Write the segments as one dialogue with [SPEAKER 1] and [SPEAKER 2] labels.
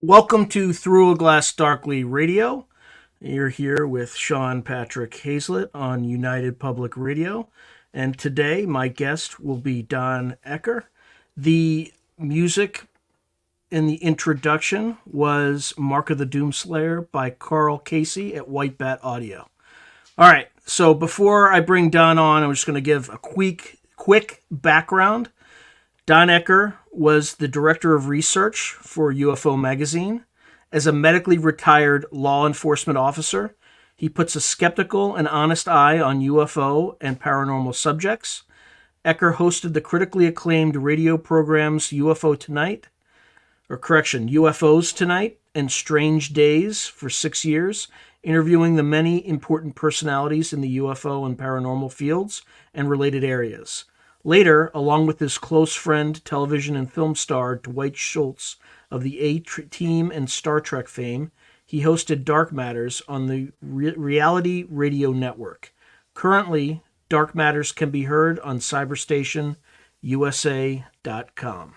[SPEAKER 1] Welcome to Through a Glass Darkly Radio. You're here with Sean Patrick Hazlett on United Public Radio. And today, my guest will be Don Ecker. The music in the introduction was Mark of the Doomslayer by Carl Casey at White Bat Audio. All right, so before I bring Don on, I'm just going to give a quick background. Don Ecker was the director of research for UFO magazine. As a medically retired law enforcement officer, he puts a skeptical and honest eye on UFO and paranormal subjects. Ecker hosted the critically acclaimed radio programs UFOs Tonight and Strange Days for 6 years, interviewing the many important personalities in the UFO and paranormal fields and related areas. Later, along with his close friend, television and film star Dwight Schultz of the A-Team and Star Trek fame, he hosted Dark Matters on the Reality Radio Network. Currently, Dark Matters can be heard on cyberstationusa.com.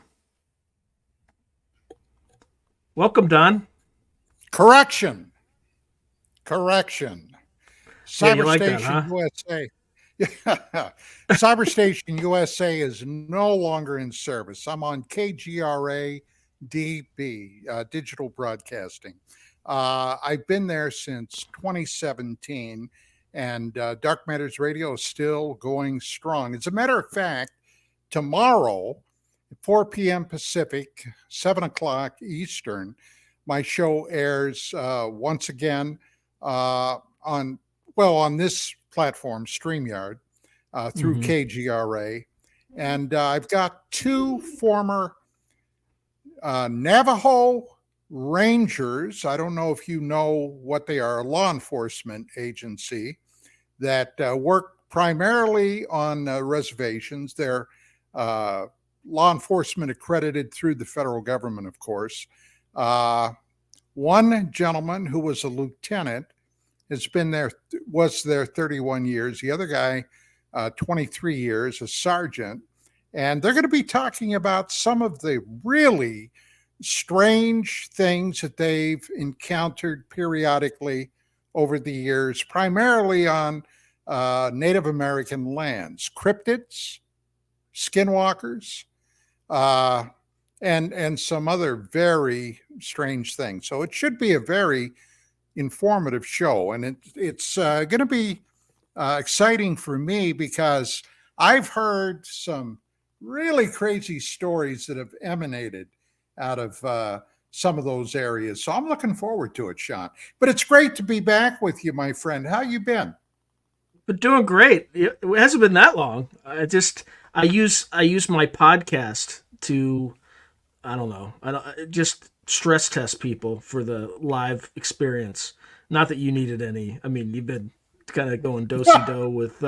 [SPEAKER 1] Welcome, Don.
[SPEAKER 2] Correction.
[SPEAKER 1] Yeah, you like that, huh?
[SPEAKER 2] Cyberstation USA. Cyberstation USA is no longer in service. I'm on KGRA DB, digital broadcasting. I've been there since 2017, and Dark Matters Radio is still going strong. As a matter of fact, tomorrow, 4 p.m. Pacific, 7 o'clock Eastern, my show airs once again on this platform, StreamYard, through KGRA. And I've got two former Navajo Rangers. I don't know if you know what they are, a law enforcement agency that work primarily on reservations. They're law enforcement accredited through the federal government, of course. One gentleman who was a lieutenant was there 31 years. The other guy, 23 years, a sergeant. And they're going to be talking about some of the really strange things that they've encountered periodically over the years, primarily on Native American lands, cryptids, skinwalkers, and some other very strange things. So it should be a very informative show, and it's going to be exciting for me because I've heard some really crazy stories that have emanated out of some of those areas. So I'm looking forward to it, Sean. But it's great to be back with you, my friend. How you been?
[SPEAKER 1] But doing great. It hasn't been that long. I use my podcast to just stress test people for the live experience. Not that you needed any. I mean, you've been kind of going do-si-do with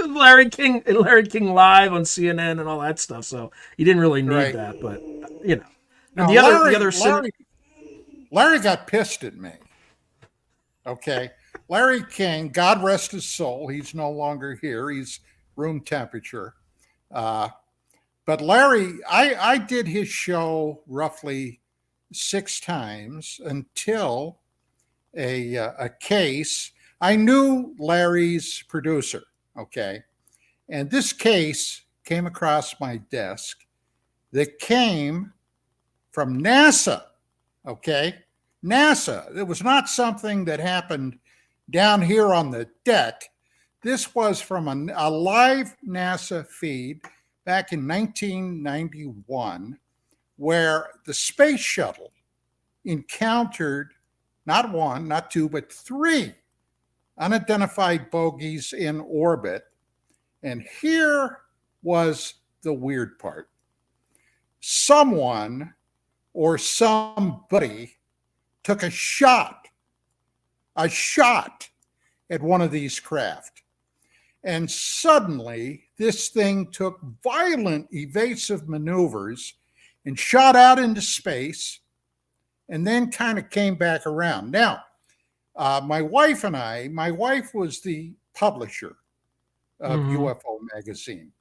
[SPEAKER 1] Larry King live on CNN and all that stuff. So you didn't really need that, but you know. And
[SPEAKER 2] Larry got pissed at me. Okay. Larry King, God rest his soul, he's no longer here. He's room temperature. But Larry, I did his show roughly 6 times until a case. I knew Larry's producer, okay? And this case came across my desk that came from NASA, okay? NASA. It was not something that happened down here on the deck. This was from a live NASA feed back in 1991, where the space shuttle encountered not 1, not 2, but 3 unidentified bogeys in orbit. And here was the weird part. Someone or somebody took a shot at one of these craft. And suddenly, this thing took violent evasive maneuvers and shot out into space and then kind of came back around. Now, my wife was the publisher of UFO magazine.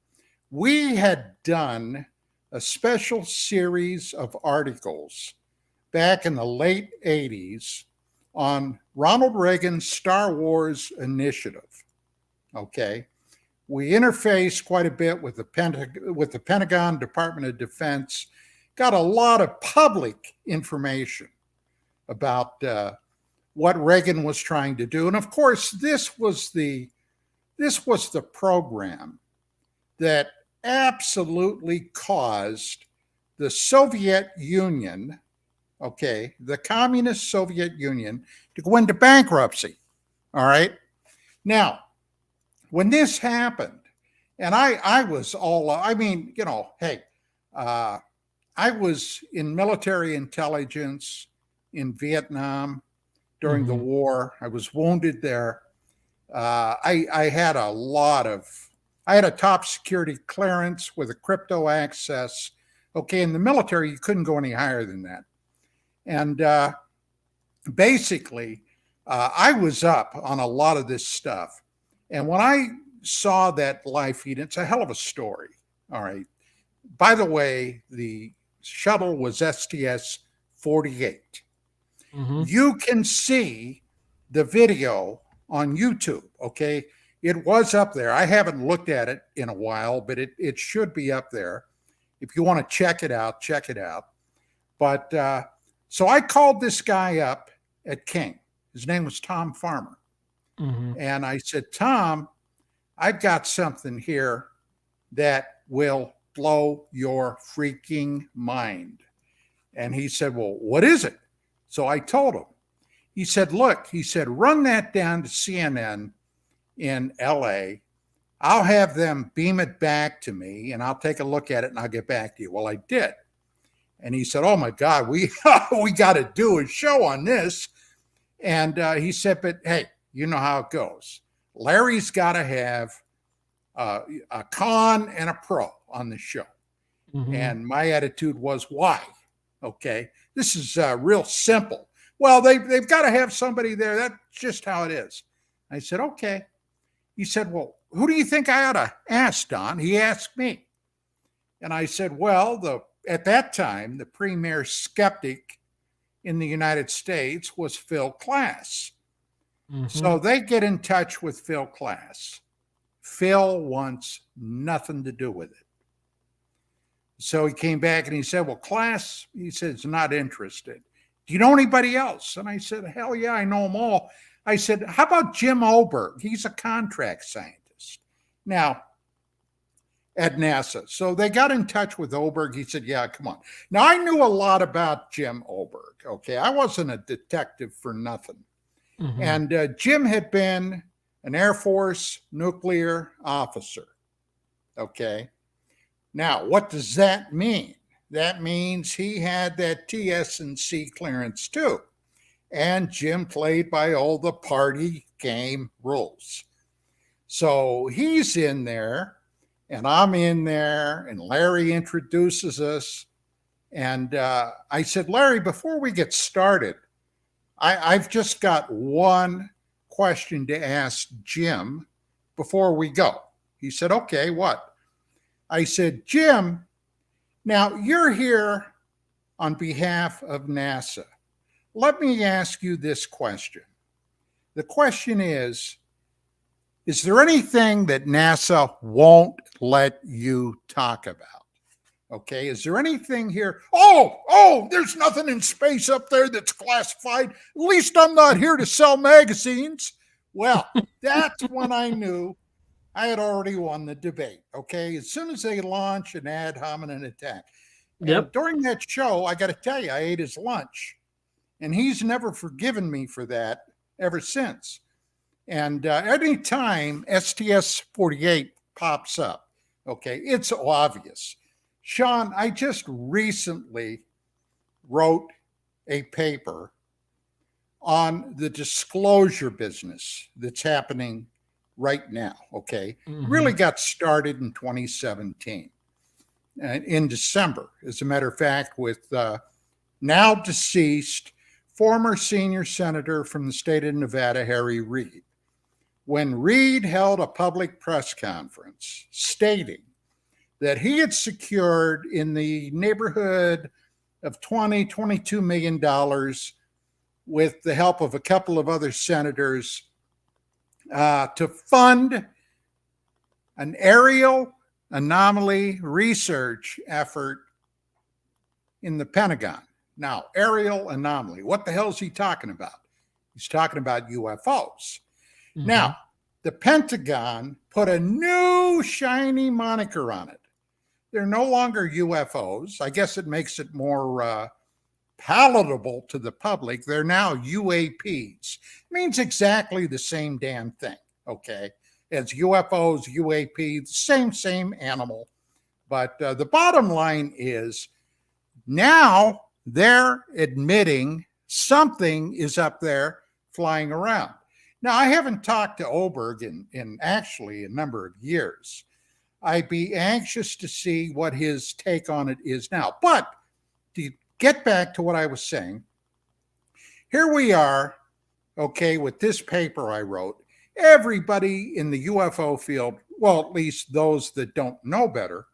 [SPEAKER 2] We had done a special series of articles back in the late 80s on Ronald Reagan's Star Wars initiative. Okay. We interfaced quite a bit with the Pentagon, Department of Defense, got a lot of public information about what Reagan was trying to do. And of course, this was the program that absolutely caused the Soviet Union, okay, the communist Soviet Union, to go into bankruptcy. All right. Now, when this happened, and I was all, I mean, you know, hey, I was in military intelligence in Vietnam during the war. I was wounded there. I had I had a top security clearance with a crypto access. Okay, in the military, you couldn't go any higher than that. And basically, I was up on a lot of this stuff. And when I saw that live feed, it's a hell of a story. All right. By the way, the shuttle was STS-48. You can see the video on YouTube. Okay. It was up there. I haven't looked at it in a while, but it should be up there. If you want to check it out, check it out. But so I called this guy up at King. His name was Tom Farmer. And I said, Tom, I've got something here that will blow your freaking mind. And he said, well, what is it? So I told him. He said, look, he said, run that down to CNN in LA. I'll have them beam it back to me and I'll take a look at it and I'll get back to you. Well, I did. And he said, oh my God, we got to do a show on this. And he said, but hey, you know how it goes. Larry's got to have a con and a pro on the show. And my attitude was, why? Okay, this is real simple. Well, they've got to have somebody there. That's just how it is. I said, okay. He said, well, who do you think I ought to ask, Don? He asked me. And I said, well, at that time, the premier skeptic in the United States was Phil Klass. So they get in touch with Phil Klass. Phil wants nothing to do with it. So he came back and he said, well, Klass, he said, is not interested. Do you know anybody else? And I said, hell yeah, I know them all. I said, how about Jim Oberg? He's a contract scientist now at NASA. So they got in touch with Oberg. He said, yeah, come on. Now, I knew a lot about Jim Oberg. Okay. I wasn't a detective for nothing. And Jim had been an Air Force nuclear officer. Okay. Now, what does that mean? That means he had that TS&C clearance too. And Jim played by all the party game rules. So he's in there and I'm in there and Larry introduces us. And I said, Larry, before we get started, I've just got one question to ask Jim before we go. He said, okay, what? I said, Jim, now you're here on behalf of NASA. Let me ask you this question. The question is there anything that NASA won't let you talk about? Okay, is there anything here? Oh, there's nothing in space up there that's classified. At least I'm not here to sell magazines. Well, that's when I knew I had already won the debate. Okay, as soon as they launch an ad hominem attack. And during that show, I got to tell you, I ate his lunch. And he's never forgiven me for that ever since. And any time STS-48 pops up, okay, it's obvious. Sean, I just recently wrote a paper on the disclosure business that's happening right now, okay? Really got started in 2017, in December, as a matter of fact, with now deceased former senior senator from the state of Nevada, Harry Reid. When Reid held a public press conference stating that he had secured in the neighborhood of $22 million with the help of a couple of other senators to fund an aerial anomaly research effort in the Pentagon. Now, aerial anomaly, what the hell is he talking about? He's talking about UFOs. Mm-hmm. Now, the Pentagon put a new shiny moniker on it. They're no longer UFOs. I guess it makes it more palatable to the public. They're now UAPs. It means exactly the same damn thing, okay? As UFOs, UAP, same animal. But the bottom line is now they're admitting something is up there flying around. Now, I haven't talked to Oberg in actually a number of years. I'd be anxious to see what his take on it is now. But to get back to what I was saying, here we are, okay, with this paper I wrote. Everybody in the UFO field, well, at least those that don't know better,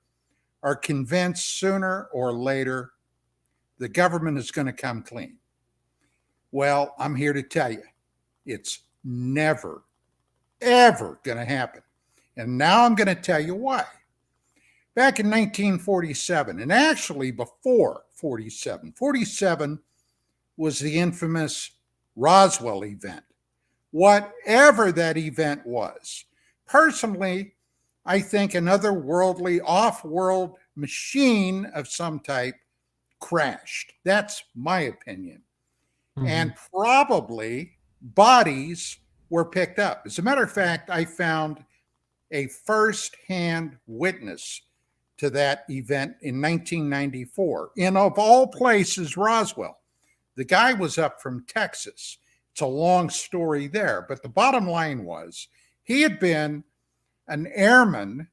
[SPEAKER 2] are convinced sooner or later the government is going to come clean. Well, I'm here to tell you, it's never, ever going to happen. And now I'm going to tell you why. Back in 1947, and actually before 47 was the infamous Roswell event. Whatever that event was, personally, I think another worldly, off-world machine of some type crashed. That's my opinion. Mm-hmm. And probably bodies were picked up. As a matter of fact, I found a first-hand witness to that event in 1994. And of all places, Roswell. The guy was up from Texas. It's a long story there, but the bottom line was he had been an airman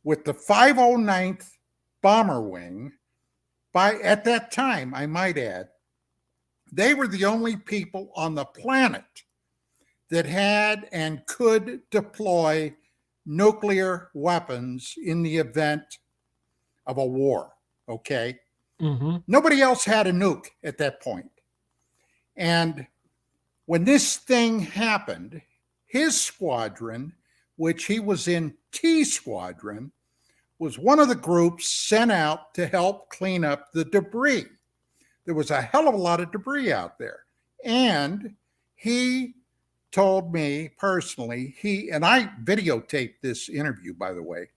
[SPEAKER 2] with the 509th Bomber Wing. At that time, I might add, they were the only people on the planet that had and could deploy nuclear weapons in the event of a war, okay? Mm-hmm. Nobody else had a nuke at that point. And when this thing happened, his squadron, which he was in T Squadron, was one of the groups sent out to help clean up the debris. There was a hell of a lot of debris out there. And he told me personally, and I videotaped this interview, by the way,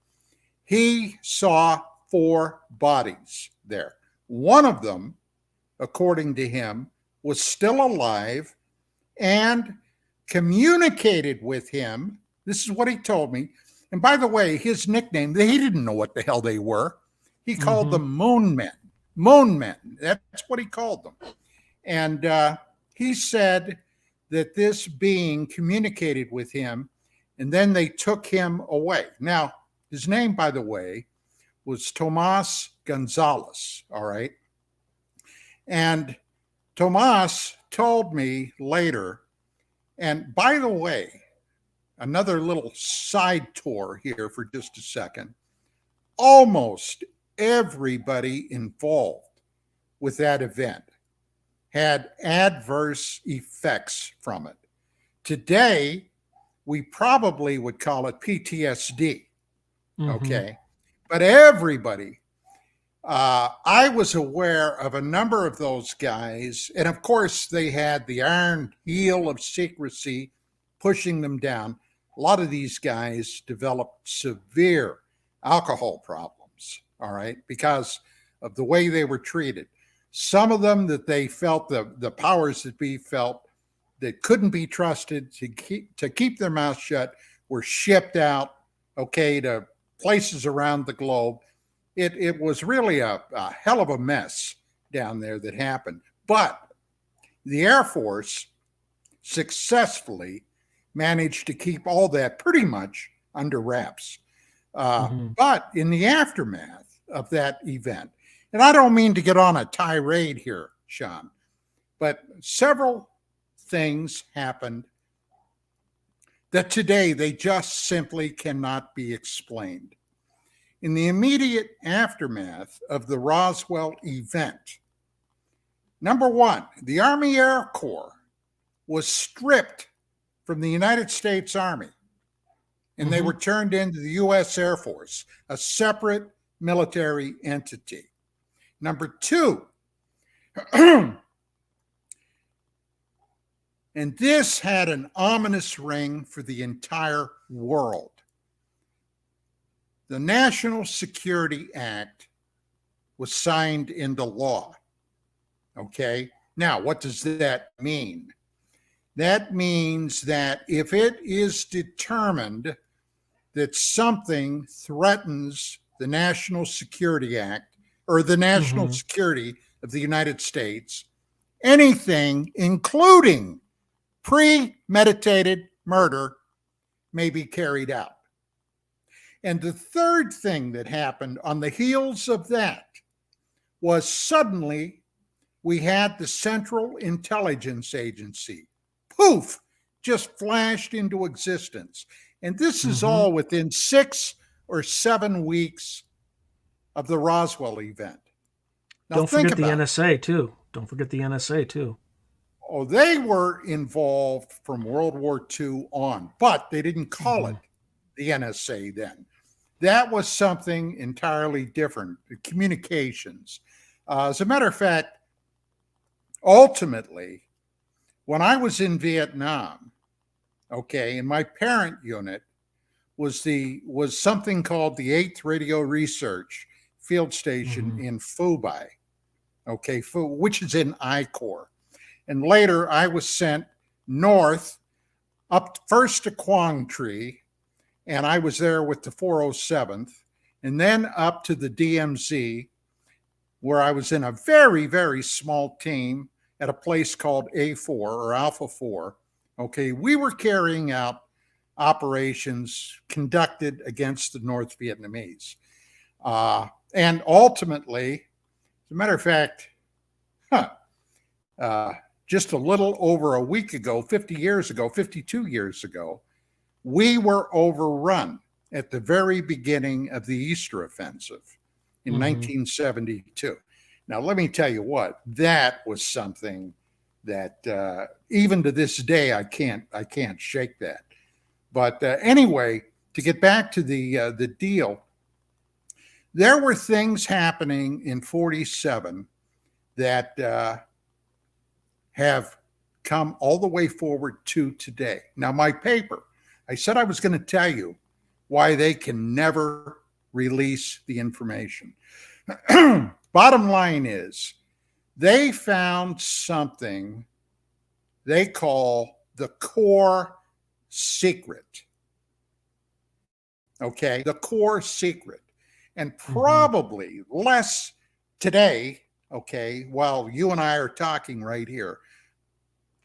[SPEAKER 2] he saw 4 bodies there. One of them, according to him, was still alive and communicated with him. This is what he told me. And by the way, his nickname, he didn't know what the hell they were. He called them Moon Men. Moon Men. That's what he called them. And he said that this being communicated with him, and then they took him away. Now, his name, by the way, was Tomas Gonzalez, all right? And Tomas told me later, and by the way, another little side tour here for just a second, almost everybody involved with that event had adverse effects from it. Today, we probably would call it PTSD, okay? But everybody, I was aware of a number of those guys, and of course they had the iron heel of secrecy pushing them down. A lot of these guys developed severe alcohol problems, all right, because of the way they were treated. Some of them that they felt, the powers that be felt that couldn't be trusted to keep their mouth shut, were shipped out, okay, to places around the globe. It was really a hell of a mess down there that happened. But the Air Force successfully managed to keep all that pretty much under wraps. But in the aftermath of that event, and I don't mean to get on a tirade here, Sean, but several things happened that today they just simply cannot be explained. In the immediate aftermath of the Roswell event, Number one, the Army Air Corps was stripped from the United States Army, and they were turned into the U.S. Air Force, a separate military entity. Number two, and this had an ominous ring for the entire world. The National Security Act was signed into law. Okay? Now, what does that mean? That means that if it is determined that something threatens the National Security Act or the national security of the United States, anything, including premeditated murder, may be carried out. And the third thing that happened on the heels of that was suddenly we had the Central Intelligence Agency. Poof, just flashed into existence. And this is all within 6 or 7 weeks of the Roswell event. Now,
[SPEAKER 1] don't forget the NSA too. Don't forget the NSA too.
[SPEAKER 2] Oh, they were involved from World War II on, but they didn't call it the NSA then. That was something entirely different, communications. As a matter of fact, ultimately, when I was in Vietnam, okay, and my parent unit was something called the 8th Radio Research Field Station in Phu Bai, okay, which is in I Corps. And later I was sent north, up first to Quang Tri, and I was there with the 407th, and then up to the DMZ, where I was in a very, very small team at a place called A4 or Alpha 4. Okay, we were carrying out operations conducted against the North Vietnamese. And ultimately, as a matter of fact, just a little over a week ago, 52 years ago, we were overrun at the very beginning of the Easter offensive in 1972. Now, let me tell you what, that was something that even to this day, I can't shake that. But anyway, to get back to the deal, there were things happening in 47 that have come all the way forward to today. Now, my paper, I said I was going to tell you why they can never release the information. Bottom line is, they found something they call the core secret. Okay, the core secret. And probably less today, okay, while you and I are talking right here,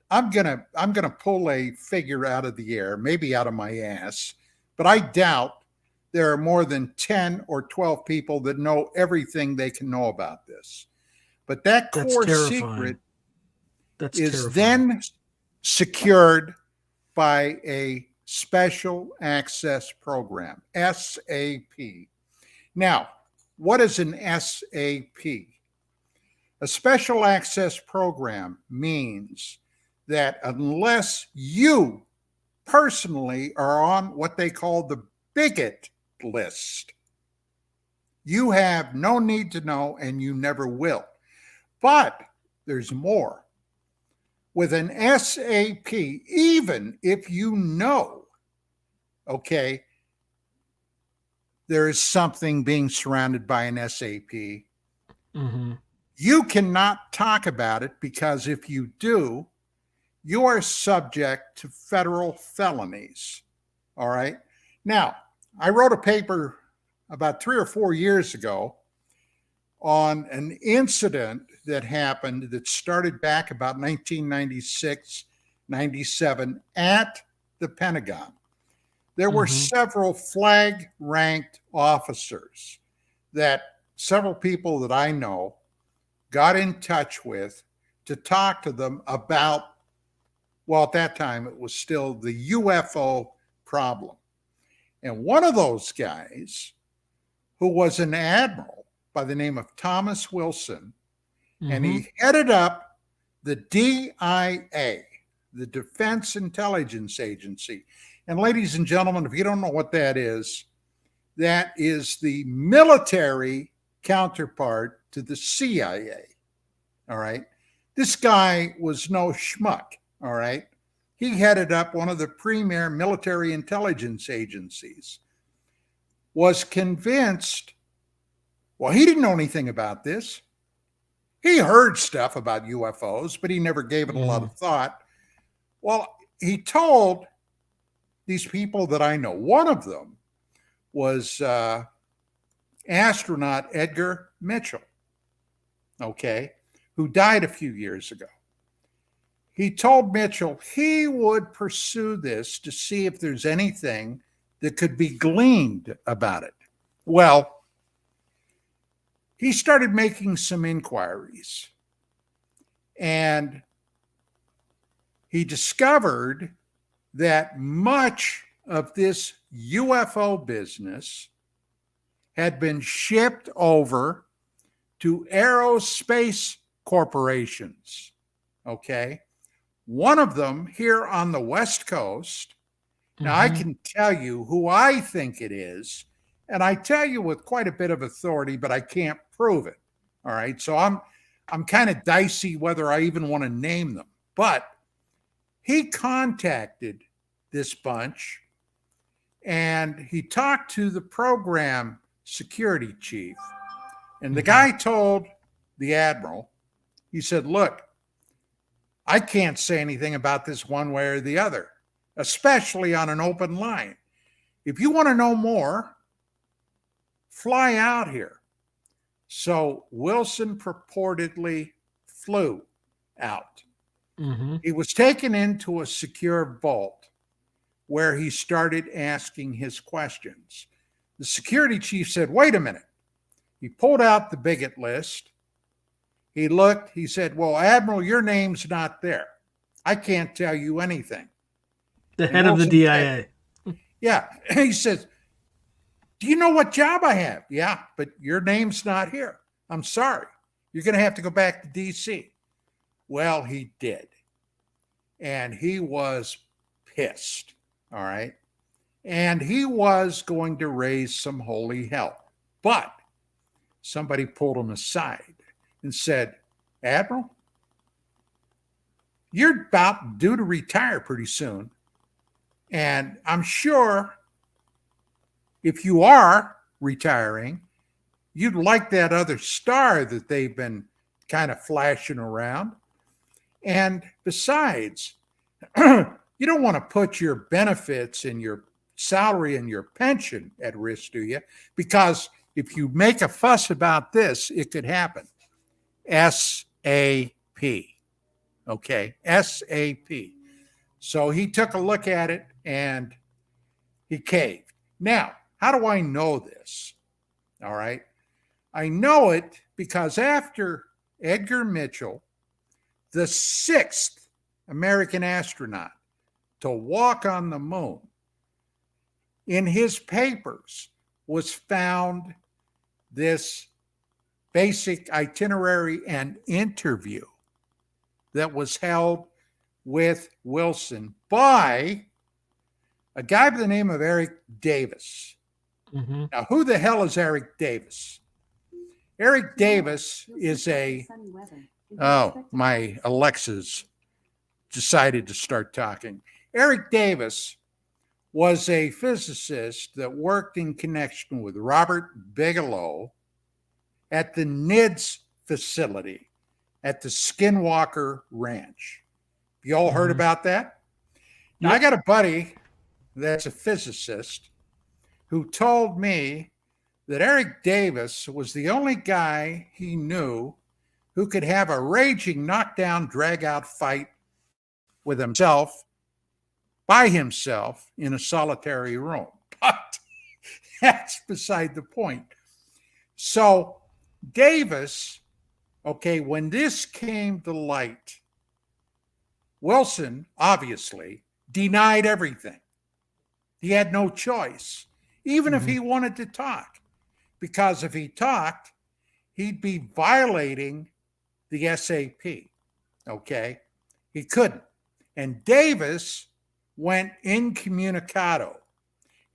[SPEAKER 2] I'm gonna pull a figure out of the air, maybe out of my ass, but I doubt there are more than 10 or 12 people that know everything they can know about this. But that core secret is then secured by a special access program, SAP. Now, what is an SAP? A special access program means that unless you personally are on what they call the bigot list, you have no need to know and you never will. But there's more. With an SAP, even if you know, okay, there is something being surrounded by an SAP, you cannot talk about it, because if you do, you are subject to federal felonies. All right. Now, I wrote a paper about 3 or 4 years ago on an incident that happened that started back about 1996, 97 at the Pentagon. There were several flag-ranked officers that several people that I know got in touch with to talk to them about, well, at that time, it was still the UFO problem. And one of those guys, who was an admiral by the name of Thomas Wilson, and he headed up the DIA, the Defense Intelligence Agency. And ladies and gentlemen, if you don't know what that is the military counterpart to the CIA. All right. This guy was no schmuck. All right. He headed up one of the premier military intelligence agencies, was convinced, well, he didn't know anything about this. He heard stuff about UFOs, but he never gave it a lot of thought. Well, he told these people that I know, one of them was astronaut Edgar Mitchell, okay, who died a few years ago. He told Mitchell he would pursue this to see if there's anything that could be gleaned about it. Well, he started making some inquiries, and he discovered that much of this UFO business had been shipped over to aerospace corporations, okay? One of them here on the West Coast. Now, I can tell you who I think it is, and I tell you with quite a bit of authority, but I can't prove it, all right? So I'm kind of dicey whether I even want to name them, but he contacted this bunch, and he talked to the program security chief. And the guy told the admiral, he said, look, I can't say anything about this one way or the other, especially on an open line. If you want to know more, fly out here. So Wilson purportedly flew out. He was taken into a secure vault where he started asking his questions. The security chief said, wait a minute. He pulled out the bigot list. He looked, he said, well, Admiral, your name's not there. I can't tell you anything.
[SPEAKER 1] The head of the DIA.
[SPEAKER 2] Yeah. He says, do you know what job I have? Yeah, but your name's not here. I'm sorry. You're going to have to go back to DC. Well, he did. And he was pissed. All right. And he was going to raise some holy hell. But somebody pulled him aside and said, Admiral, you're about due to retire pretty soon. And I'm sure if you are retiring, you'd like that other star that they've been kind of flashing around. And besides, you don't want to put your benefits and your salary and your pension at risk, do you? Because if you make a fuss about this, it could happen. SAP. Okay, SAP. So he took a look at it and he caved. Now, how do I know this? All right. I know it because after Edgar Mitchell, the 6th American astronaut to walk on the moon, in his papers was found this basic itinerary and interview that was held with Wilson by a guy by the name of Eric Davis. Now, who the hell is Eric Davis? Eric Davis is my Alexa's decided to start talking. Eric Davis was a physicist that worked in connection with Robert Bigelow at the NIDS facility at the Skinwalker Ranch. You all heard about that? Now, I got a buddy that's a physicist who told me that Eric Davis was the only guy he knew who could have a raging knockdown, drag-out fight with himself, by himself, in a solitary room. But that's beside the point. So Davis, okay, when this came to light, Wilson obviously denied everything. He had no choice, even if he wanted to talk, because if he talked, he'd be violating the SAP. Okay. He couldn't. And Davis went incommunicado.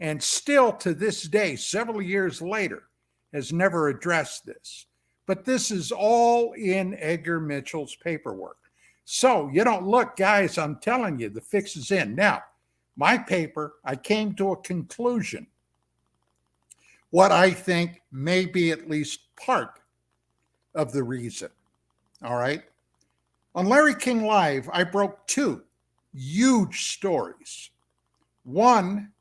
[SPEAKER 2] And still to this day, several years later, has never addressed this. But this is all in Edgar Mitchell's paperwork. So you don't look, guys, I'm telling you, the fix is in. Now, my paper, I came to a conclusion. What I think may be at least part of the reason. All right. On Larry King Live, I broke two huge stories. One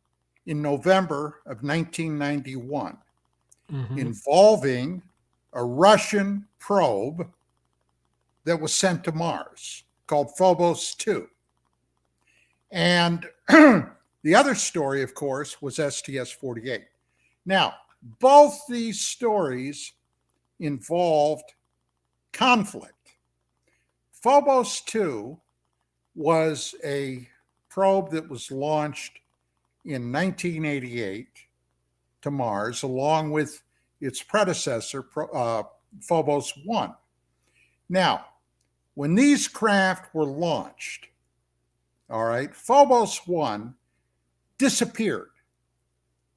[SPEAKER 2] in November of 1991, involving a Russian probe that was sent to Mars called Phobos 2. And the other story, of course, was STS-48. Now, both these stories involved conflict. Phobos 2 was a probe that was launched in 1988 to Mars, along with its predecessor, Phobos 1. Now, when these craft were launched, all right, Phobos 1 disappeared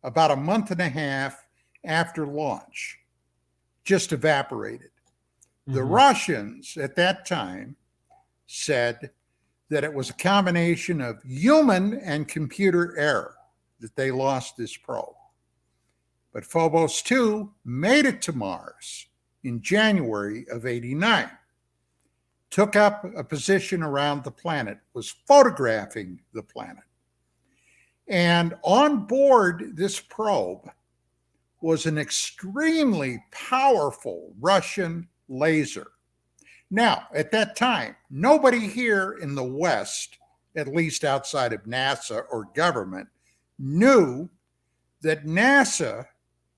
[SPEAKER 2] about a month and a half after launch, just evaporated. The Russians at that time said that it was a combination of human and computer error that they lost this probe. But Phobos 2 made it to Mars in January of 89, took up a position around the planet, was photographing the planet. And on board this probe was an extremely powerful Russian laser. Now, at that time, nobody here in the West, at least outside of NASA or government, knew that NASA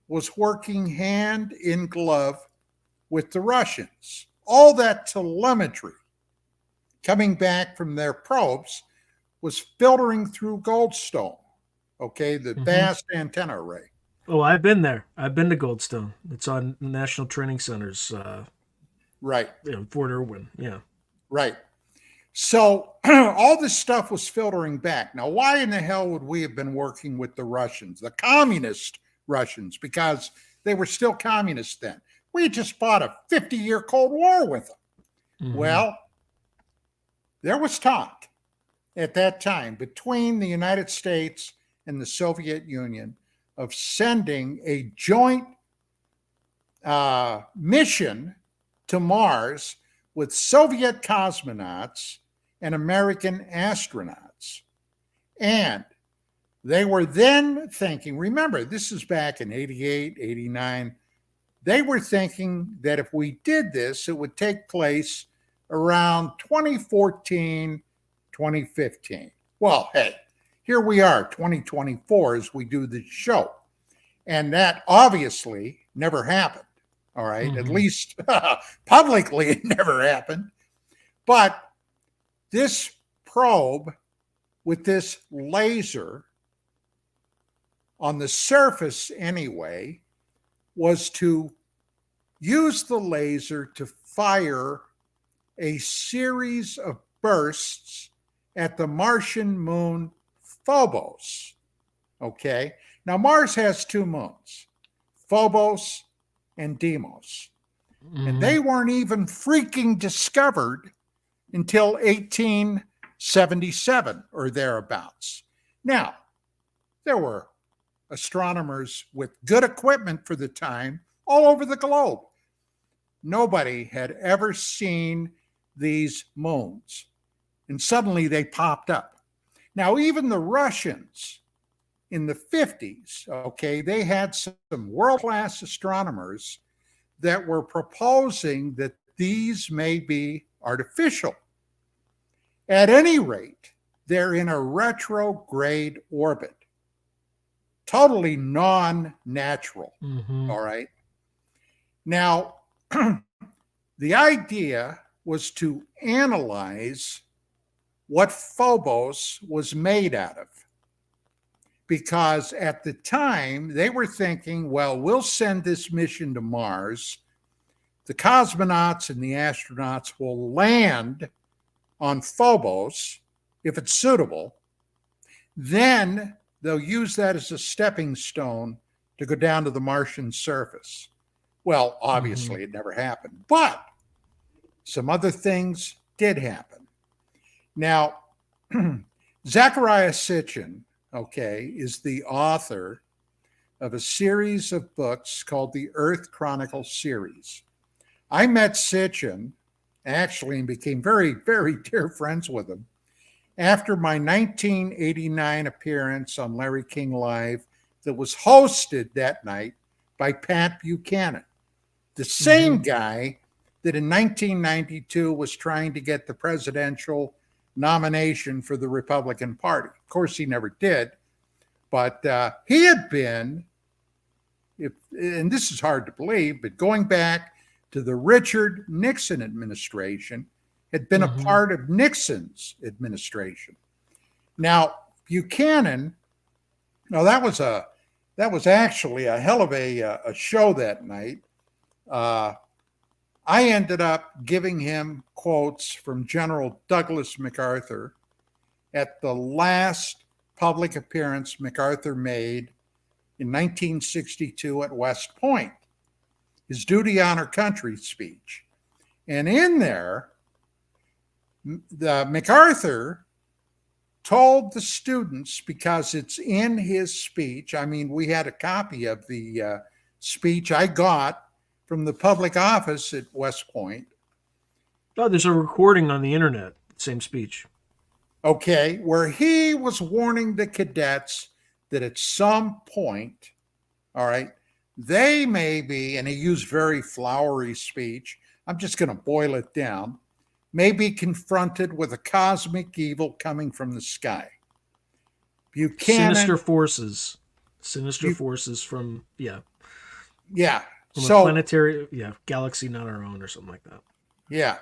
[SPEAKER 2] was working hand in glove with the Russians. All that telemetry coming back from their probes was filtering through Goldstone, okay, the vast antenna array.
[SPEAKER 1] Oh, I've been there. I've been to Goldstone. It's on National Training Center's,
[SPEAKER 2] right,
[SPEAKER 1] Fort Irwin. Yeah.
[SPEAKER 2] Right. So all this stuff was filtering back. Now, why in the hell would we have been working with the Russians, the communist Russians? Because they were still communists then. We had just fought a 50-year Cold War with them. Well, there was talk at that time between the United States and the Soviet Union of sending a joint mission to Mars with Soviet cosmonauts and American astronauts. And they were then thinking, remember, this is back in 88, 89. They were thinking that if we did this, it would take place around 2014, 2015. Well, hey, here we are, 2024, as we do this show. And that obviously never happened. All right. At least publicly, it never happened. But this probe with this laser on the surface anyway was to use the laser to fire a series of bursts at the Martian moon Phobos. Okay. Now, Mars has two moons, Phobos and Deimos. And they weren't even freaking discovered until 1877 or thereabouts. Now, there were astronomers with good equipment for the time all over the globe. Nobody had ever seen these moons. And suddenly they popped up. Now, even the Russians in the 50s, okay, they had some world-class astronomers that were proposing that these may be artificial. At any rate, they're in a retrograde orbit, totally non-natural, all right? Now, the idea was to analyze what Phobos was made out of. Because at the time, they were thinking, well, we'll send this mission to Mars. the cosmonauts and the astronauts will land on Phobos if it's suitable. Then they'll use that as a stepping stone to go down to the Martian surface. Well, obviously, it never happened, but some other things did happen. Now, Zecharia Sitchin, is the author of a series of books called the Earth Chronicles series. I met Sitchin, actually, and became very, very dear friends with him after my 1989 appearance on Larry King Live that was hosted that night by Pat Buchanan, the same guy that in 1992 was trying to get the presidential nomination for the Republican Party. Of course, he never did, but he had been, and this is hard to believe, but going back to the Richard Nixon administration, had been a part of Nixon's administration. Now, Buchanan, that was actually a hell of a show that night. I ended up giving him quotes from General Douglas MacArthur at the last public appearance MacArthur made in 1962 at West Point, his duty on our country speech. And in there, the MacArthur told the students, because it's in his speech, I mean, we had a copy of the speech I got from the public office at West Point.
[SPEAKER 1] Oh, there's a recording on the internet, same speech.
[SPEAKER 2] Okay, where he was warning the cadets that at some point, all right, they may be, and he used very flowery speech, I'm just going to boil it down, may be confronted with a cosmic evil coming from the sky. Buchanan,
[SPEAKER 1] Sinister forces from,
[SPEAKER 2] yeah.
[SPEAKER 1] From a planetary, galaxy not our own or something like that.
[SPEAKER 2] Yeah.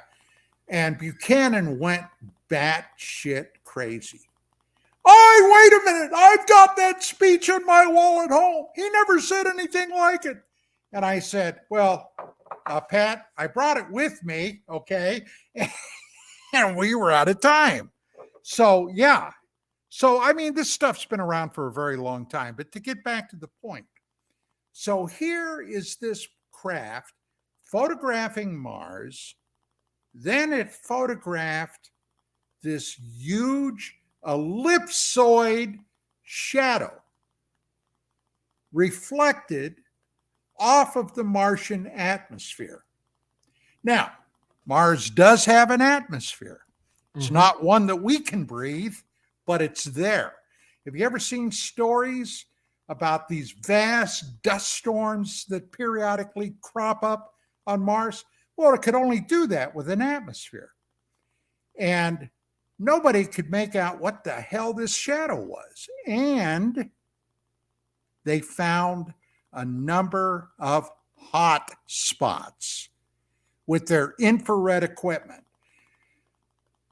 [SPEAKER 2] And Buchanan went batshit crazy. Wait a minute. I've got that speech on my wall at home. He never said anything like it. And I said, well, Pat, I brought it with me, okay? And we were out of time. So, yeah. So, I mean, this stuff's been around for a very long time. But to get back to the point, so here is this craft photographing Mars. Then it photographed this huge ellipsoid shadow reflected off of the Martian atmosphere. Now, Mars does have an atmosphere. It's not one that we can breathe, but it's there. Have you ever seen stories about these vast dust storms that periodically crop up on Mars? Well, it could only do that with an atmosphere. And nobody could make out what the hell this shadow was. And they found a number of hot spots with their infrared equipment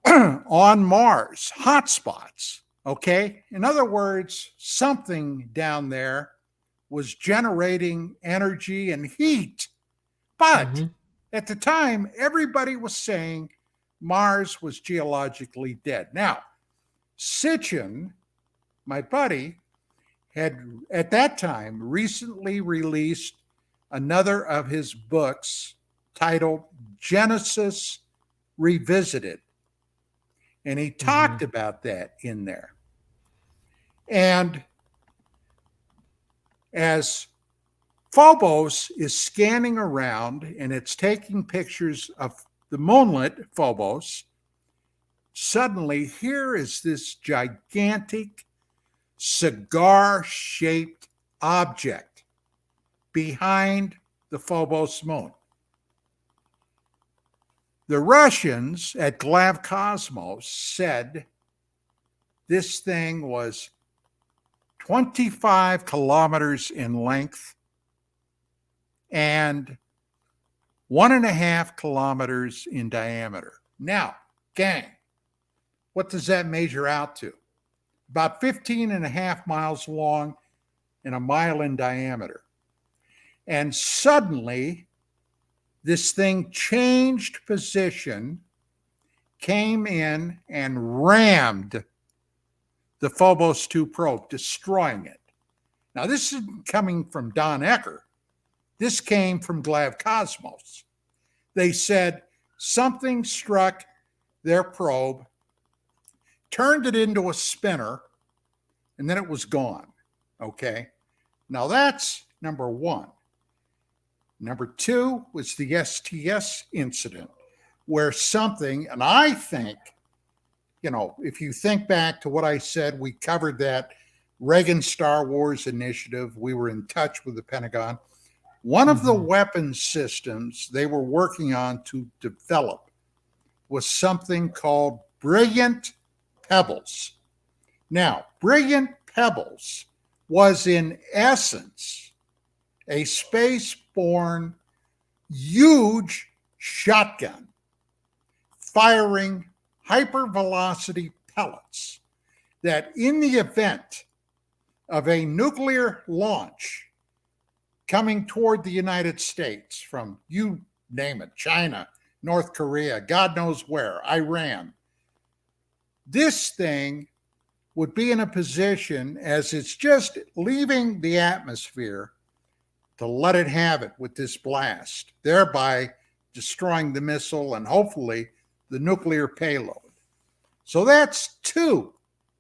[SPEAKER 2] on Mars, hot spots. Okay. In other words, something down there was generating energy and heat. But at the time, everybody was saying Mars was geologically dead. Now, Sitchin, my buddy, had at that time recently released another of his books titled Genesis Revisited. And he talked about that in there. And as Phobos is scanning around and it's taking pictures of the moonlit Phobos, suddenly here is this gigantic cigar-shaped object behind the Phobos moon. The Russians at Glavcosmos said this thing was 25 kilometers in length and 1.5 kilometers in diameter. Now, gang, what does that measure out to? About 15.5 miles long and 1 mile in diameter. And suddenly, This thing changed position, came in and rammed the Phobos 2 probe, destroying it. Now, this isn't coming from Don Ecker. This came from Glav Cosmos. They said something struck their probe, turned it into a spinner, and then it was gone. Okay? Now, that's number one. Number two was the STS incident, where something, and I think, if you think back to what I said, we covered that Reagan Star Wars initiative. We were in touch with the Pentagon. One of the weapons systems they were working on to develop was something called Brilliant Pebbles. Now, Brilliant Pebbles was in essence a space-borne huge shotgun firing hypervelocity pellets that in the event of a nuclear launch coming toward the United States from, you name it, China, North Korea, God knows where, Iran, this thing would be in a position as it's just leaving the atmosphere to let it have it with this blast, thereby destroying the missile and hopefully the nuclear payload. So that's two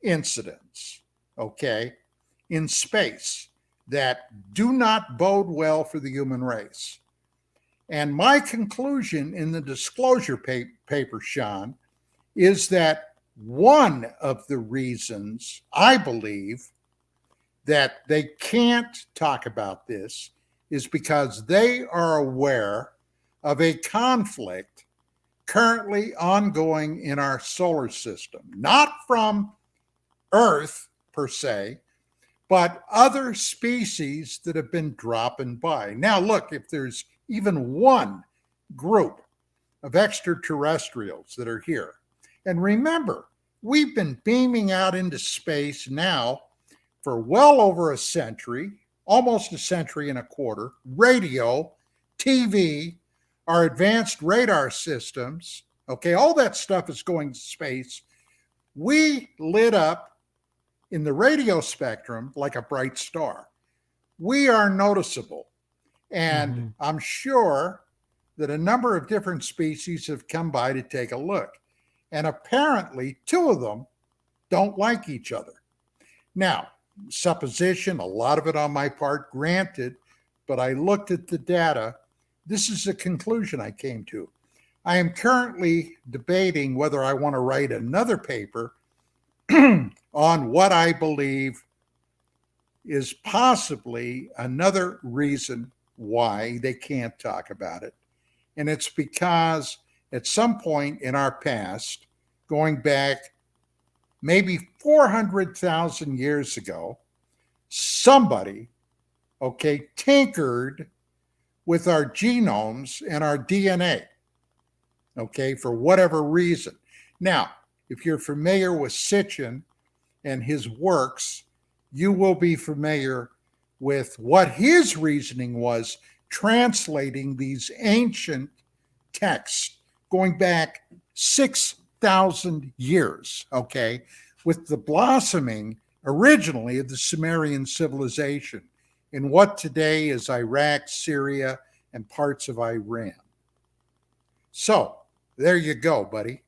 [SPEAKER 2] incidents, okay, in space that do not bode well for the human race. And my conclusion in the disclosure paper, Sean, is that one of the reasons I believe that they can't talk about this is because they are aware of a conflict currently ongoing in our solar system, not from Earth per se, but other species that have been dropping by. Now, look, if there's even one group of extraterrestrials that are here, and remember, we've been beaming out into space now for well over a century, almost a century and a quarter, radio, TV, our advanced radar systems, okay, all that stuff is going to space. We lit up in the radio spectrum like a bright star. We are noticeable. And I'm sure that a number of different species have come by to take a look. And apparently, two of them don't like each other. Now, supposition, a lot of it on my part, granted, but I looked at the data. This is the conclusion I came to. I am currently debating whether I want to write another paper on what I believe is possibly another reason why they can't talk about it. And it's because at some point in our past, going back maybe 400,000 years ago, somebody, okay, tinkered with our genomes and our DNA, okay, for whatever reason. Now, if you're familiar with Sitchin and his works, you will be familiar with what his reasoning was translating these ancient texts going back 6,000 years, okay, with the blossoming originally of the Sumerian civilization in what today is Iraq, Syria, and parts of Iran. So there you go, buddy.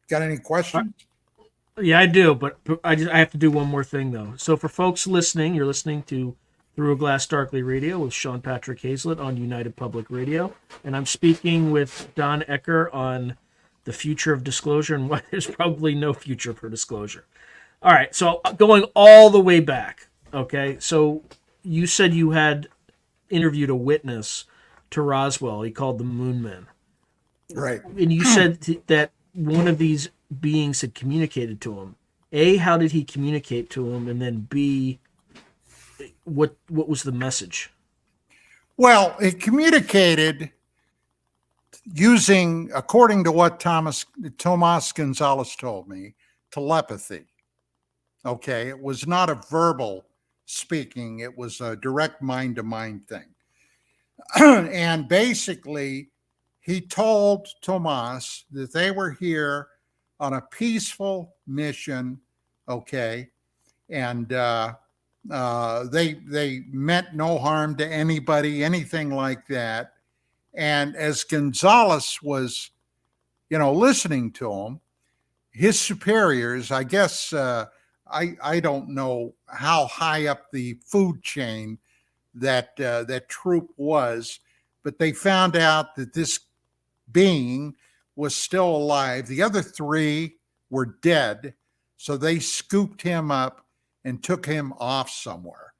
[SPEAKER 2] Got any questions?
[SPEAKER 1] Yeah, I do, but I have to do one more thing though. So for folks listening, you're listening to Through a Glass Darkly Radio with Sean Patrick Hazlett on United Public Radio, and I'm speaking with Don Ecker on the future of disclosure and why there's probably no future for disclosure. All right, so going all the way back, okay, so you said you had interviewed a witness to Roswell. He called the Moon Men.
[SPEAKER 2] Right.
[SPEAKER 1] And you said that one of these beings had communicated to him. A, how did he communicate to him? And then B, what was the message?
[SPEAKER 2] Well, it communicated using, according to what Tomas Gonzalez told me, telepathy. Okay, it was not a verbal speaking, it was a direct mind-to-mind thing. And basically, he told Tomas that they were here on a peaceful mission, okay, and they meant no harm to anybody, anything like that. And as Gonzalez was, listening to him, his superiors, I guess, I don't know how high up the food chain that troop was, but they found out that this being was still alive. The other three were dead, so they scooped him up and took him off somewhere.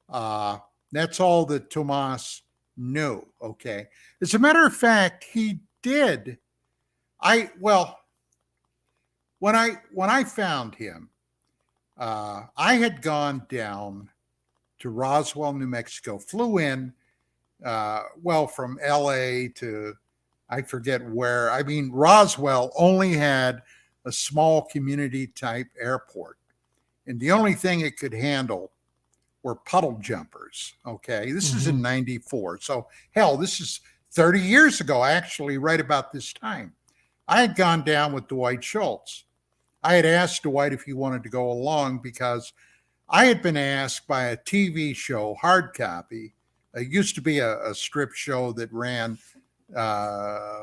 [SPEAKER 2] That's all that Tomas knew. Okay. As a matter of fact, he did. When I found him, I had gone down to Roswell, New Mexico, flew in, from LA to I forget where. I mean, Roswell only had a small community type airport, and the only thing it could handle were puddle jumpers. Okay. This is in 94. So, hell, this is 30 years ago, actually, right about this time. I had gone down with Dwight Schultz. I had asked Dwight if he wanted to go along because I had been asked by a TV show, Hard Copy. It used to be a strip show that ran